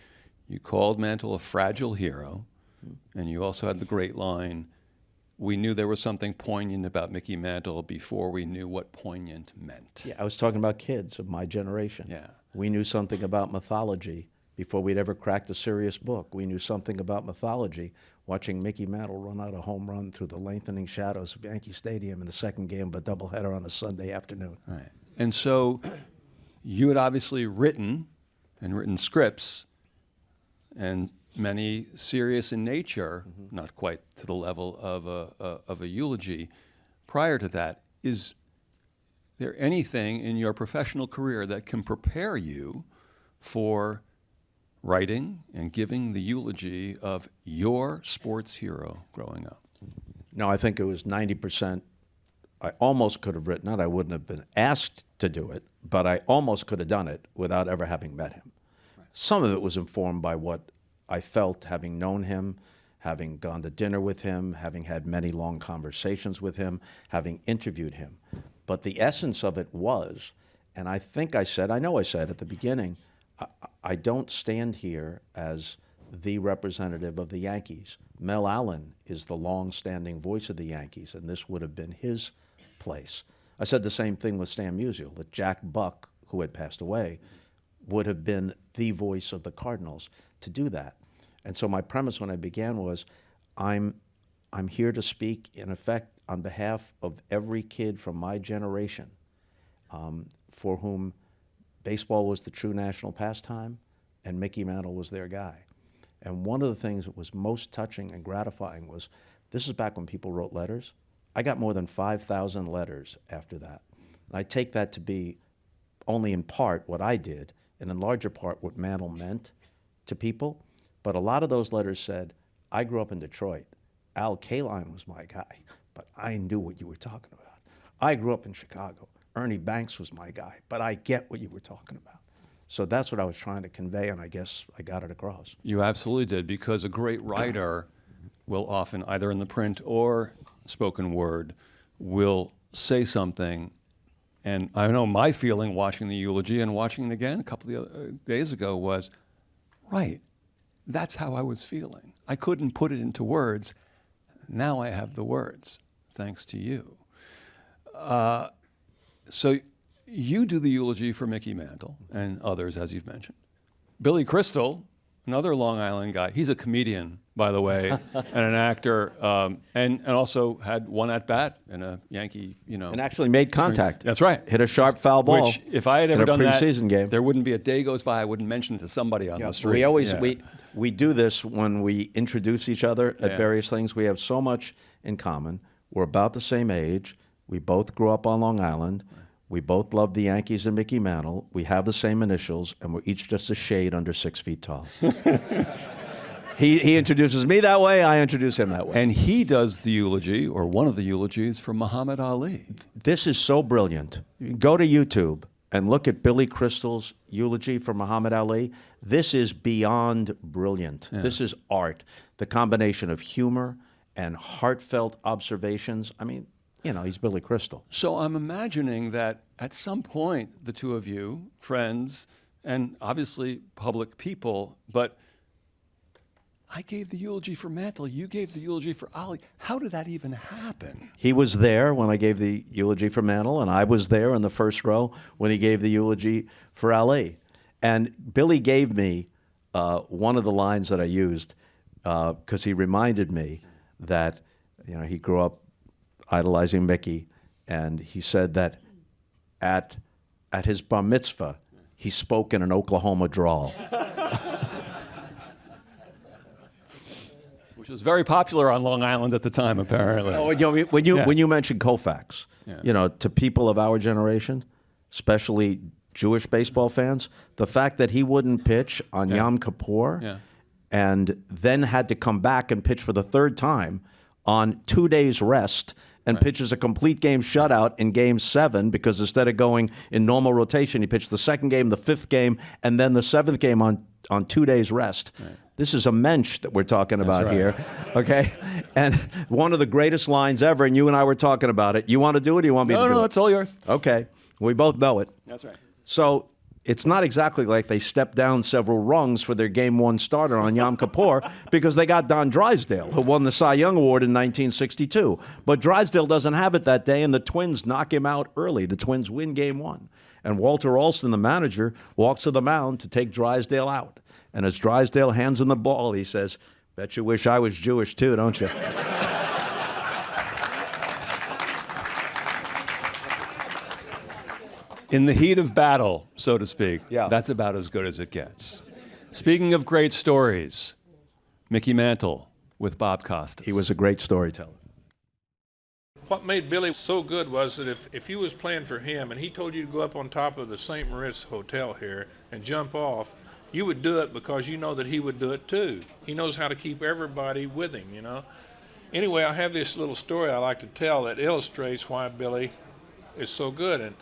you called Mantle a fragile hero. And you also had the great line, we knew there was something poignant about Mickey Mantle before we knew what poignant meant. Yeah, I was talking about kids of my generation. Yeah. We knew something about mythology before we'd ever cracked a serious book. We knew something about mythology watching Mickey Mantle run out a home run through the lengthening shadows of Yankee Stadium in the second game of a doubleheader on a Sunday afternoon. Right. And so you had obviously written scripts, and many serious in nature, not quite to the level of a eulogy. Prior to that, is there anything in your professional career that can prepare you for writing and giving the eulogy of your sports hero growing up? No, I think it was 90%. I almost could have written it. I wouldn't have been asked to do it, but I almost could have done it without ever having met him. Right. Some of it was informed by what I felt having known him, having gone to dinner with him, having had many long conversations with him, having interviewed him. But the essence of it was, and I know I said at the beginning, I don't stand here as the representative of the Yankees. Mel Allen is the long-standing voice of the Yankees, and this would have been his place. I said the same thing with Stan Musial, that Jack Buck, who had passed away, would have been the voice of the Cardinals to do that. And so my premise when I began was, I'm here to speak, in effect, on behalf of every kid from my generation for whom baseball was the true national pastime, and Mickey Mantle was their guy. And one of the things that was most touching and gratifying was, this is back when people wrote letters. I got more than 5,000 letters after that. And I take that to be only in part what I did, and in larger part what Mantle meant to people. But a lot of those letters said, I grew up in Detroit. Al Kaline was my guy, but I knew what you were talking about. I grew up in Chicago. Ernie Banks was my guy, but I get what you were talking about. So that's what I was trying to convey, and I guess I got it across. You absolutely did, because a great writer will often, either in the print or spoken word, will say something. And I know my feeling watching the eulogy and watching it again a couple of days ago was, right, that's how I was feeling. I couldn't put it into words. Now I have the words, thanks to you. So you do the eulogy for Mickey Mantle and others, as you've mentioned. Billy Crystal, another Long Island guy, he's a comedian, by the way, and an actor, and also had one at-bat in a Yankee, And actually made contact. That's right. Hit a sharp foul ball. Which, if I had ever done that, preseason game. there wouldn't be a day goes by I wouldn't mention it to somebody on the street. We always, we do this when we introduce each other at various things. We have so much in common. We're about the same age. We both grew up on Long Island. We both love the Yankees and Mickey Mantle. We have the same initials, and we're each just a shade under 6 feet tall. He introduces me that way, I introduce him that way. And he does the eulogy, or one of the eulogies, for Muhammad Ali. This is so brilliant. Go to YouTube and look at Billy Crystal's eulogy for Muhammad Ali. This is beyond brilliant. Yeah. This is art. The combination of humor and heartfelt observations. I mean, you know, he's Billy Crystal. So I'm imagining that at some point, the two of you, friends, and obviously public people, but I gave the eulogy for Mantle, you gave the eulogy for Ali. How did that even happen? He was there when I gave the eulogy for Mantle, and I was there in the first row when he gave the eulogy for Ali. And Billy gave me one of the lines that I used because he reminded me that, you know, he grew up idolizing Mickey, and he said that at his bar mitzvah, he spoke in an Oklahoma drawl. Which was very popular on Long Island at the time, apparently. Oh, you know, when you mentioned Koufax, you know, to people of our generation, especially Jewish baseball fans, the fact that he wouldn't pitch on Yom Kippur and then had to come back and pitch for the third time on 2 days rest and pitches a complete game shutout in Game 7 because instead of going in normal rotation, he pitched the second game, the fifth game, and then the seventh game on 2 days rest. Right. This is a mensch that we're talking about here, okay? And one of the greatest lines ever, and you and I were talking about it. You want to do it or you want me to do it? No, it's all yours. Okay. We both know it. That's right. So it's not exactly like they stepped down several rungs for their Game 1 starter on Yom Kippur because they got Don Drysdale, who won the Cy Young Award in 1962. But Drysdale doesn't have it that day, and the Twins knock him out early. The Twins win Game 1. And Walter Alston, the manager, walks to the mound to take Drysdale out. And as Drysdale hands him the ball, he says, "Bet you wish I was Jewish too, don't you?" In the heat of battle, so to speak, Yeah. that's about as good as it gets. Speaking of great stories, Mickey Mantle with Bob Costas. He was a great storyteller. What made Billy so good was that if you was playing for him and he told you to go up on top of the St. Moritz Hotel here and jump off, you would do it because you know that he would do it too. He knows how to keep everybody with him, you know. Anyway, I have this little story I like to tell that illustrates why Billy is so good. And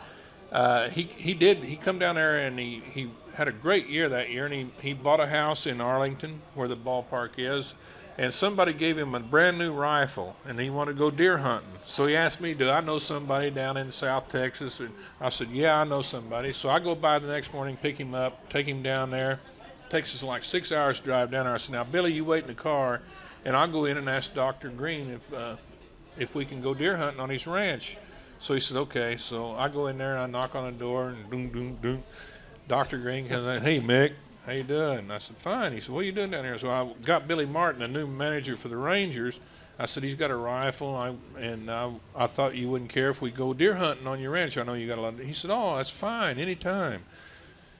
he come down there and he had a great year that year, and he bought a house in Arlington where the ballpark is, and somebody gave him a brand new rifle and he wanted to go deer hunting. So he asked me, do I know somebody down in South Texas? And I said, yeah, I know somebody. So I go by the next morning, pick him up, take him down there. It takes us like 6 hours to drive down there. I said, now Billy, you wait in the car and I'll go in and ask Dr. Green if we can go deer hunting on his ranch. So he said, okay. So I go in there and I knock on the door and doom, doom, doom. Dr. Green comes in, hey, Mick, how you doing? And I said, fine. He said, what are you doing down here? So I got Billy Martin, a new manager for the Rangers. I said, he's got a rifle, I thought you wouldn't care if we go deer hunting on your ranch. I know you got a lot of... He said, oh, that's fine, anytime.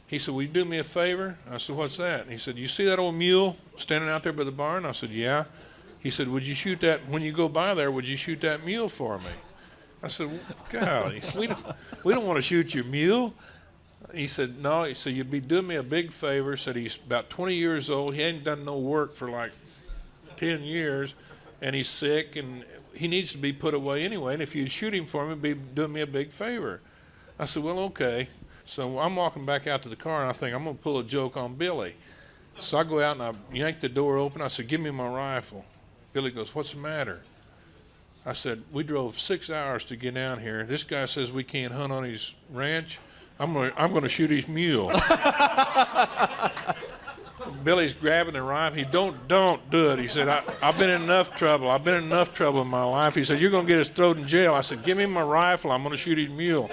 He said, will you do me a favor? I said, what's that? And he said, you see that old mule standing out there by the barn? I said, yeah. He said, would you shoot that, when you go by there, would you shoot that mule for me? I said, golly, we don't want to shoot your mule. He said, no. He said, you'd be doing me a big favor. Said he's about 20 years old. He hadn't done no work for like 10 years, and he's sick, and he needs to be put away anyway. And if you'd shoot him for me, it'd be doing me a big favor. I said, well, okay. So I'm walking back out to the car, and I think I'm going to pull a joke on Billy. So I go out, and I yank the door open. I said, give me my rifle. Billy goes, what's the matter? I said, we drove 6 hours to get down here. This guy says we can't hunt on his ranch. I'm gonna shoot his mule. Billy's grabbing the rifle. He don't do it. He said, I've been in enough trouble. I've been in enough trouble in my life. He said, you're gonna get us thrown in jail. I said, give me my rifle. I'm gonna shoot his mule.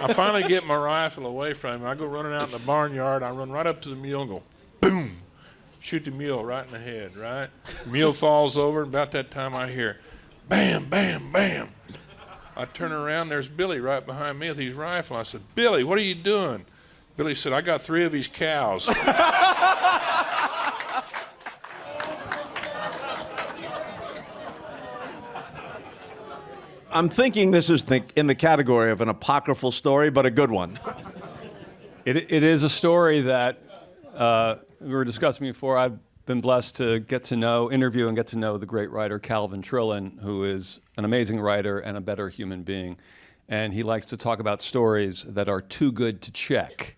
I finally get my rifle away from him. I go running out in the barnyard. I run right up to the mule and go, boom, shoot the mule right in the head, right? The mule falls over, and about that time I hear, bam, bam, bam. I turn around, there's Billy right behind me with his rifle. I said, Billy, what are you doing? Billy said, I got 3 of his cows. I'm thinking this is in the category of an apocryphal story, but a good one. It is a story that we were discussing before. I've been blessed to interview and get to know the great writer Calvin Trillin, who is an amazing writer and a better human being. And he likes to talk about stories that are too good to check.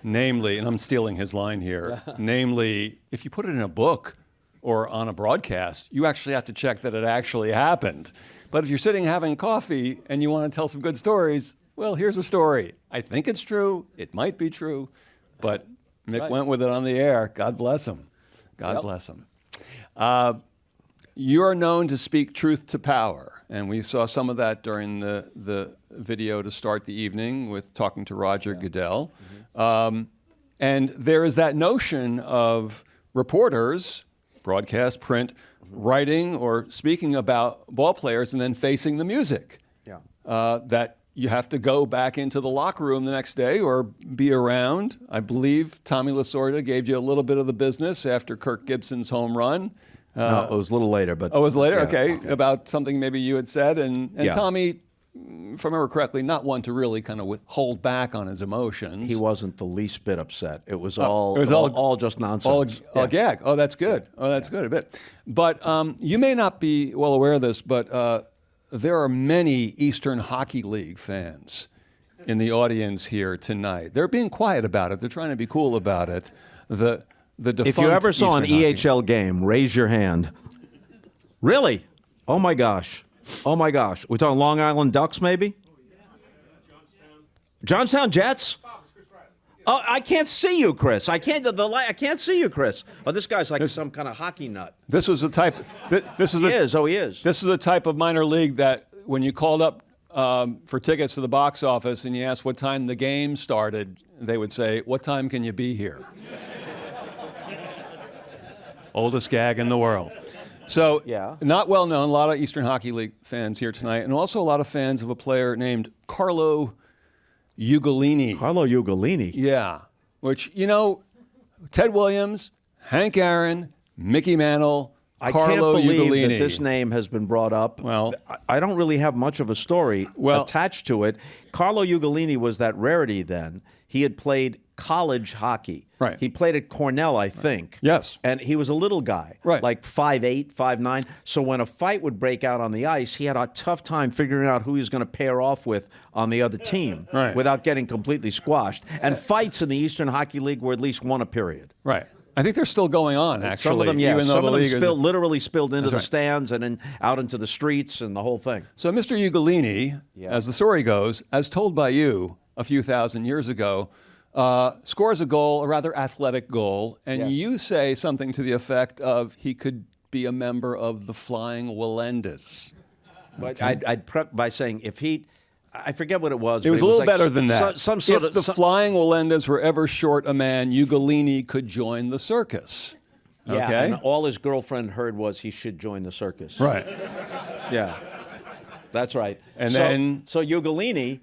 Namely, and I'm stealing his line here, namely, if you put it in a book or on a broadcast, you actually have to check that it actually happened. But if you're sitting having coffee and you want to tell some good stories, well, here's a story. I think it's true. It might be true. But Mick went with it on the air. God bless him. God bless him. You are known to speak truth to power. And we saw some of that during the video to start the evening with talking to Roger Goodell. And there is that notion of reporters, broadcast, print, writing or speaking about ball players and then facing the music. That you have to go back into the locker room the next day or be around. I believe Tommy Lasorda gave you a little bit of the business after Kirk Gibson's home run. No, it was a little later. But it was later? Okay. About something maybe you had said. And Tommy, if I remember correctly, not one to really kind of hold back on his emotions. He wasn't the least bit upset. It was all just nonsense. All gag. Oh, that's good. Oh, that's good, a bit. But you may not be well aware of this, but there are many Eastern Hockey League fans in the audience here tonight. They're being quiet about it. They're trying to be cool about it. The if you ever saw an Eastern EHL game, raise your hand. Really? Oh my gosh. Oh my gosh. We're talking Long Island Ducks, maybe? Johnstown Jets? Oh, I can't see you, Chris. I can't see you, Chris. Oh, this guy's like some kind of hockey nut. This was the type. He is. This is the type of minor league that when you called up for tickets to the box office and you asked what time the game started, they would say, "What time can you be here?" Oldest gag in the world. So, not well known. A lot of Eastern Hockey League fans here tonight, and also a lot of fans of a player named Carlo Ugolini. Carlo Ugolini? Yeah. Which, Ted Williams, Hank Aaron, Mickey Mantle, Carlo I can't believe Ugolini. that this name has been brought up. Well, I don't really have much of a story attached to it. Carlo Ugolini was that rarity then. He had played college hockey. Right. He played at Cornell, I think. Yes. And he was a little guy. Right. Like 5'8", 5'9". So when a fight would break out on the ice, he had a tough time figuring out who he was going to pair off with on the other team without getting completely squashed. And fights in the Eastern Hockey League were at least one a period. Right. I think they're still going on, actually. Some of them, even though some of them league literally spilled into the stands and out into the streets and the whole thing. So Mr. Ugolini, as the story goes, as told by you a few thousand years ago, scores a goal, a rather athletic goal, and you say something to the effect of he could be a member of the Flying Wallendas. But I'd prep by saying if he... I forget what it was. It was a little better than that. If the Flying Wallendas were ever short a man, Ugolini could join the circus. Yeah, okay? And all his girlfriend heard was he should join the circus. Right. Yeah, that's right. And so Ugolini,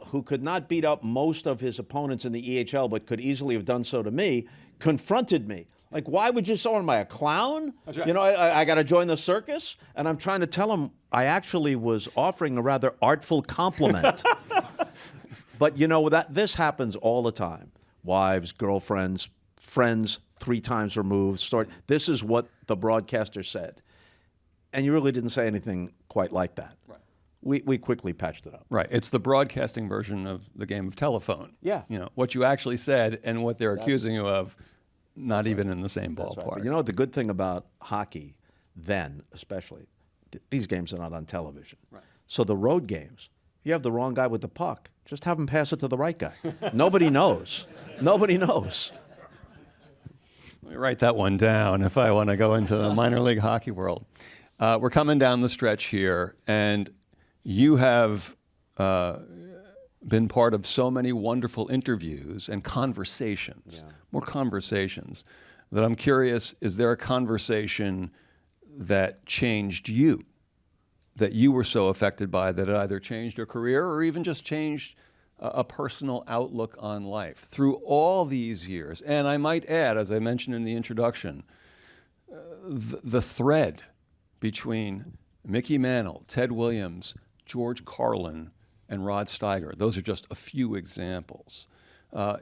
who could not beat up most of his opponents in the EHL, but could easily have done so to me, confronted me. Like, why would you so? Am I a clown? That's right. I got to join the circus? And I'm trying to tell him I actually was offering a rather artful compliment. But this happens all the time. Wives, girlfriends, friends 3 times removed. This is what the broadcaster said. And you really didn't say anything quite like that. Right. We quickly patched it up. Right. It's the broadcasting version of the game of telephone. Yeah. What you actually said and what they're accusing you of, not even in the same ballpark. Right. But the good thing about hockey then, especially, these games are not on television. Right. So the road games, if you have the wrong guy with the puck, just have him pass it to the right guy. Nobody knows. Nobody knows. Let me write that one down if I want to go into the minor league hockey world. We're coming down the stretch here, and you have been part of so many wonderful interviews and conversations, more conversations, that I'm curious, is there a conversation that changed you, that you were so affected by that it either changed your career or even just changed a personal outlook on life through all these years? And I might add, as I mentioned in the introduction, the thread between Mickey Mantle, Ted Williams, George Carlin, and Rod Steiger. Those are just a few examples.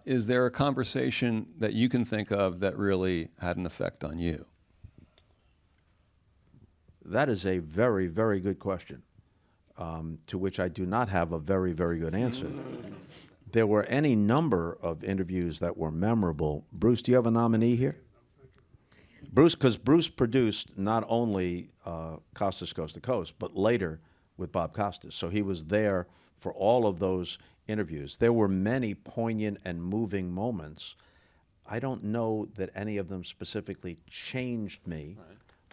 Is there a conversation that you can think of that really had an effect on you? That is a very, very good question, to which I do not have a very, very good answer. There were any number of interviews that were memorable. Bruce, do you have a nominee here? Bruce, because Bruce produced not only Costas Coast to Coast, but later with Bob Costas. So he was there for all of those interviews. There were many poignant and moving moments. I don't know that any of them specifically changed me.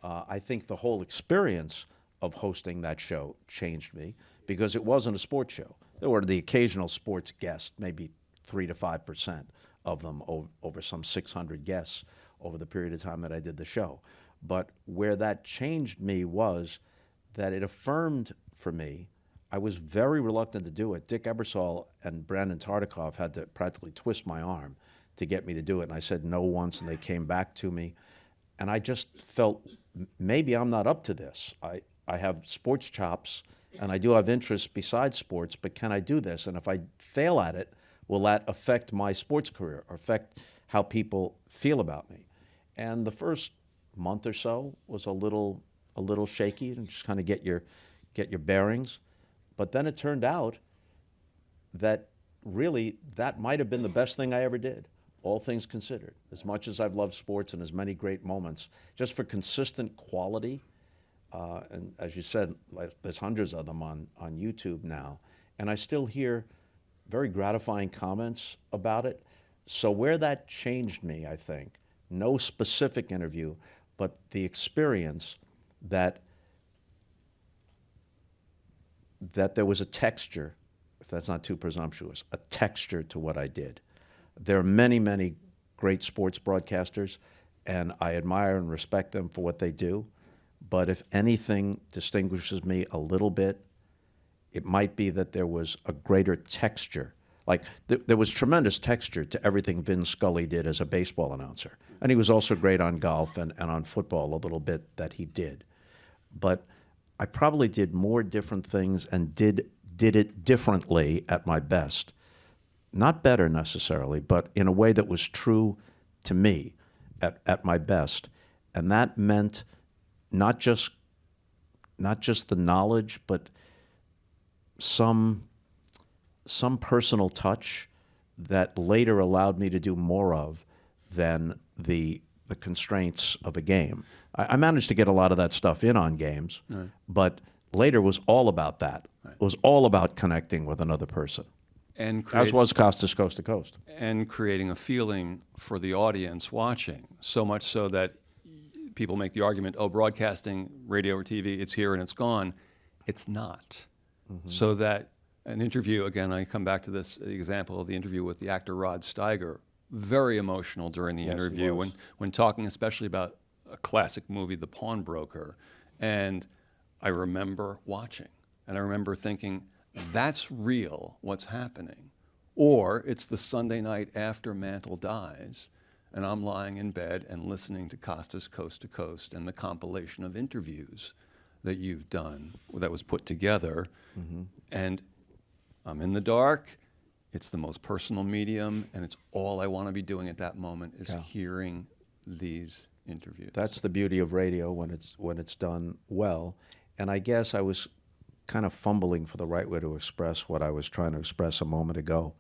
I think the whole experience of hosting that show changed me because it wasn't a sports show. There were the occasional sports guest, maybe 3 to 5% of them over some 600 guests over the period of time that I did the show. But where that changed me was that it affirmed for me. I was very reluctant to do it. Dick Ebersol and Brandon Tartikoff had to practically twist my arm to get me to do it. And I said no once, and they came back to me. And I just felt maybe I'm not up to this. I have sports chops, and I do have interests besides sports, but can I do this? And if I fail at it, will that affect my sports career or affect how people feel about me? And the first month or so was a little shaky and just kind of get your bearings. But then it turned out that really that might have been the best thing I ever did, all things considered. As much as I've loved sports and as many great moments, just for consistent quality, and as you said, there's hundreds of them on YouTube now, and I still hear very gratifying comments about it. So where that changed me, I think, no specific interview, but the experience that there was a texture, if that's not too presumptuous, a texture to what I did. There are many, many great sports broadcasters, and I admire and respect them for what they do. But if anything distinguishes me a little bit, it might be that there was a greater texture. Like, there was tremendous texture to everything Vin Scully did as a baseball announcer. And he was also great on golf and on football, a little bit that he did. But I probably did more different things and did it differently at my best. Not better necessarily, but in a way that was true to me at my best. And that meant not just the knowledge, but some personal touch that later allowed me to do more of than the constraints of a game. I managed to get a lot of that stuff in on games, right. But later was all about that. Right. It was all about connecting with another person. And as was Costas Coast to Coast. And creating a feeling for the audience watching, so much so that people make the argument, oh, broadcasting, radio or TV, it's here and it's gone. It's not. Mm-hmm. So that an interview, again, I come back to this example of the interview with the actor Rod Steiger, very emotional during the interview when talking especially about a classic movie, The Pawnbroker. And I remember watching, and I remember thinking, that's real, what's happening. Or it's the Sunday night after Mantle dies, and I'm lying in bed and listening to Costas Coast to Coast and the compilation of interviews that you've done that was put together. Mm-hmm. And I'm in the dark. It's the most personal medium, and it's all I want to be doing at that moment is hearing these interviews. That's the beauty of radio when it's done well. And I guess I was kind of fumbling for the right way to express what I was trying to express a moment ago.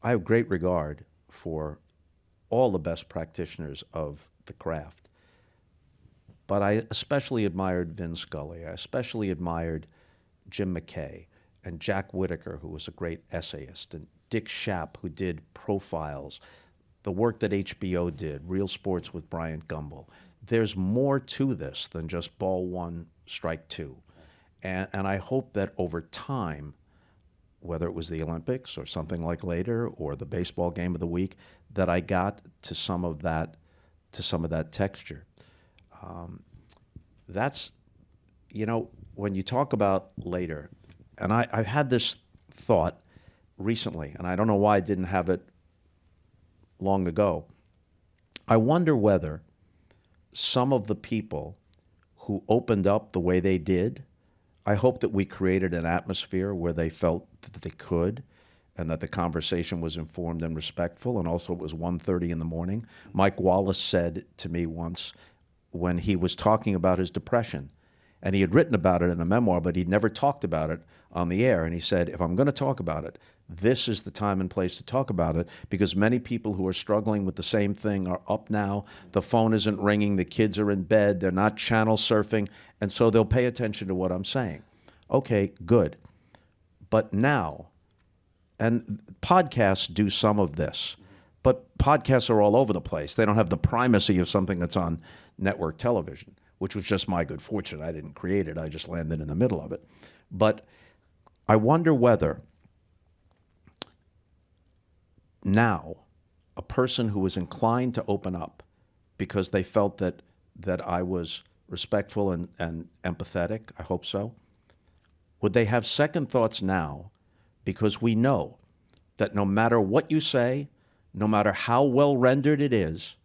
I have great regard for all the best practitioners of the craft. But I especially admired Vin Scully. I especially admired Jim McKay and Jack Whitaker, who was a great essayist, and Dick Schaap, who did profiles, the work that HBO did, Real Sports with Bryant Gumbel. There's more to this than just ball one, strike two. And I hope that over time, whether it was the Olympics or something like later, or the baseball game of the week, that I got to some of that texture. That's, when you talk about later, and I've had this thought recently, and I don't know why I didn't have it long ago. I wonder whether some of the people who opened up the way they did. I hope that we created an atmosphere where they felt that they could, and that the conversation was informed and respectful, and also it was 1:30 in the morning. Mike Wallace said to me once, when he was talking about his depression, and he had written about it in a memoir, but he'd never talked about it on the air, and he said, if I'm going to talk about it, this is the time and place to talk about it, because many people who are struggling with the same thing are up now, the phone isn't ringing, the kids are in bed, they're not channel surfing, and so they'll pay attention to what I'm saying. Okay, good. But now, and podcasts do some of this, but podcasts are all over the place. They don't have the primacy of something that's on network television, which was just my good fortune. I didn't create it. I just landed in the middle of it. But I wonder whether now a person who was inclined to open up because they felt that I was respectful and empathetic, I hope so, would they have second thoughts now, because we know that no matter what you say, no matter how well rendered it is,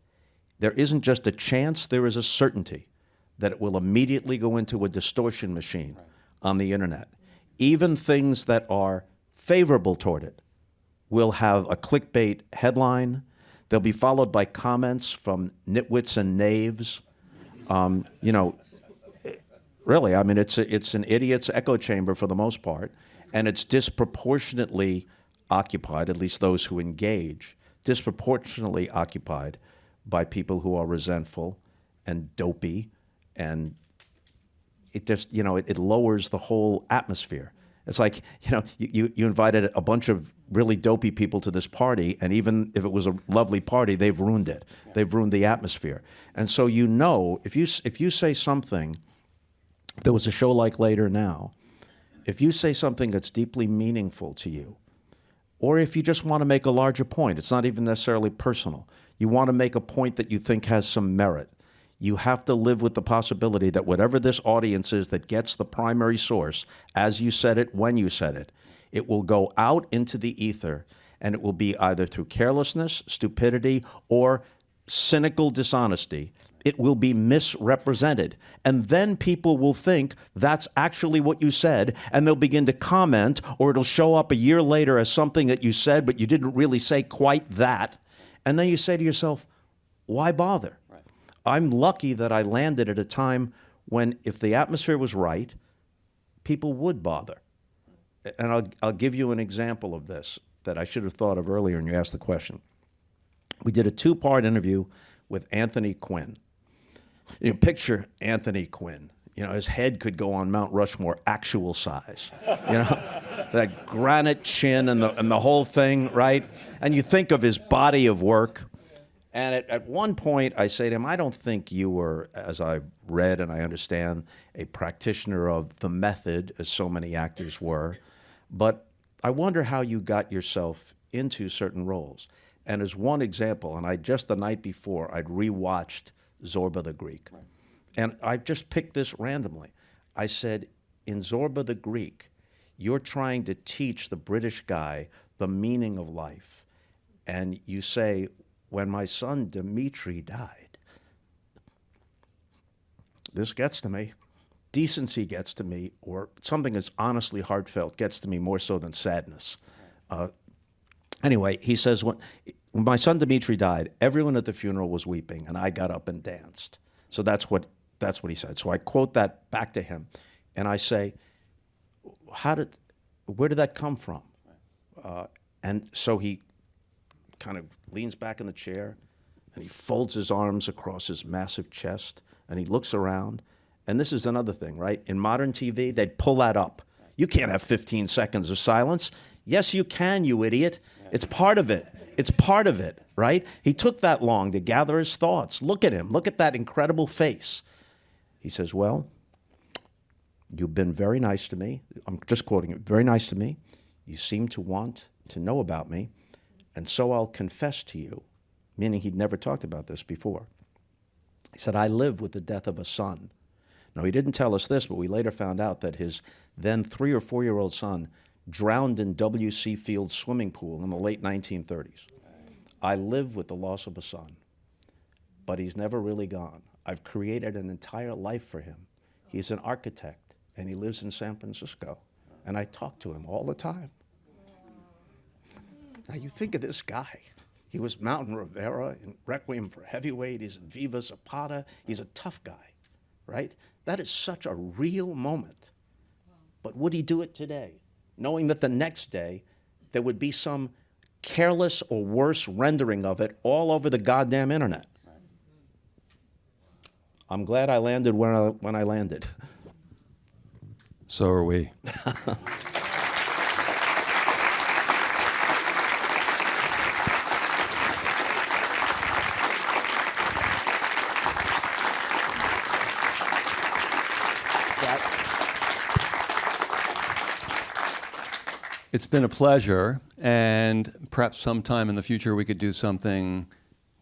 there isn't just a chance, there is a certainty that it will immediately go into a distortion machine on the internet. Even things that are favorable toward it will have a clickbait headline. They'll be followed by comments from nitwits and knaves. You know, really, I mean, it's an idiot's echo chamber for the most part, and it's disproportionately occupied, at least those who engage, disproportionately occupied by people who are resentful and dopey, and it just, you know, it lowers the whole atmosphere. It's like, you know, you invited a bunch of really dopey people to this party, and even if it was a lovely party, they've ruined it. Yeah. They've ruined the atmosphere. And so, you know, if you say something, if there was a show like Later Now, if you say something that's deeply meaningful to you, or if you just want to make a larger point, it's not even necessarily personal, you want to make a point that you think has some merit, you have to live with the possibility that whatever this audience is that gets the primary source, as you said it, when you said it, it will go out into the ether, and it will be either through carelessness, stupidity, or cynical dishonesty. It will be misrepresented. And then people will think that's actually what you said, and they'll begin to comment, or it'll show up a year later as something that you said, but you didn't really say quite that. And then you say to yourself, why bother? Right. I'm lucky that I landed at a time when, if the atmosphere was right, people would bother. And I'll give you an example of this that I should have thought of earlier when you asked the question. We did a 2-part interview with Anthony Quinn. You know, picture Anthony Quinn. You know, his head could go on Mount Rushmore, actual size. You know, that granite chin and the whole thing, right? And you think of his body of work. And at one point, I say to him, I don't think you were, as I've read and I understand, a practitioner of the method, as so many actors were. But I wonder how you got yourself into certain roles. And as one example, and just the night before, I'd rewatched Zorba the Greek. Right. And I just picked this randomly. I said, in Zorba the Greek, you're trying to teach the British guy the meaning of life. And you say, when my son Dmitri died, this gets to me. Decency gets to me, or something that's honestly heartfelt gets to me more so than sadness. Anyway, he says, when my son Dmitri died, everyone at the funeral was weeping, and I got up and danced. So that's what he said. So I quote that back to him, and I say, where did that come from? And so he kind of leans back in the chair, and he folds his arms across his massive chest, and he looks around. And this is another thing, right? In modern TV, they'd pull that up. You can't have 15 seconds of silence. Yes, you can, you idiot. It's part of it. It's part of it, right? He took that long to gather his thoughts. Look at him. Look at that incredible face. He says, well, you've been very nice to me. I'm just quoting it. Very nice to me. You seem to want to know about me. And so I'll confess to you, meaning he'd never talked about this before. He said, I live with the death of a son. Now, he didn't tell us this, but we later found out that his then 3 or 4-year-old son drowned in W.C. Field's swimming pool in the late 1930s. I live with the loss of a son, but he's never really gone. I've created an entire life for him. He's an architect, and he lives in San Francisco. And I talk to him all the time. Now, you think of this guy. He was Mountain Rivera in Requiem for Heavyweight. He's in Viva Zapata. He's a tough guy, right? That is such a real moment. But would he do it today, knowing that the next day there would be some careless or worse rendering of it all over the goddamn internet? I'm glad I landed when I landed. So are we. It's been a pleasure, and perhaps sometime in the future we could do something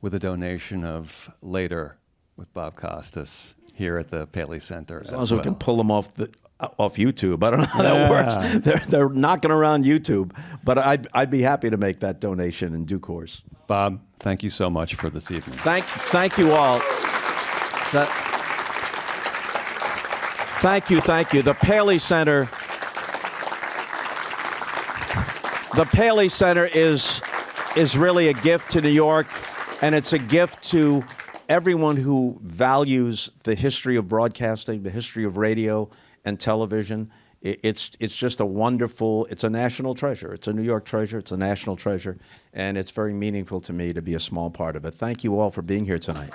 with a donation of later with Bob Costas here at the Paley Center. As long as we can pull them off YouTube. I don't know how that works. They're knocking around YouTube, but I'd be happy to make that donation in due course. Bob, thank you so much for this evening. Thank you all. Thank you. The Paley Center. The Paley Center is really a gift to New York, and it's a gift to everyone who values the history of broadcasting, the history of radio and television. It's just a wonderful, it's a national treasure. It's a New York treasure, it's a national treasure, and it's very meaningful to me to be a small part of it. Thank you all for being here tonight.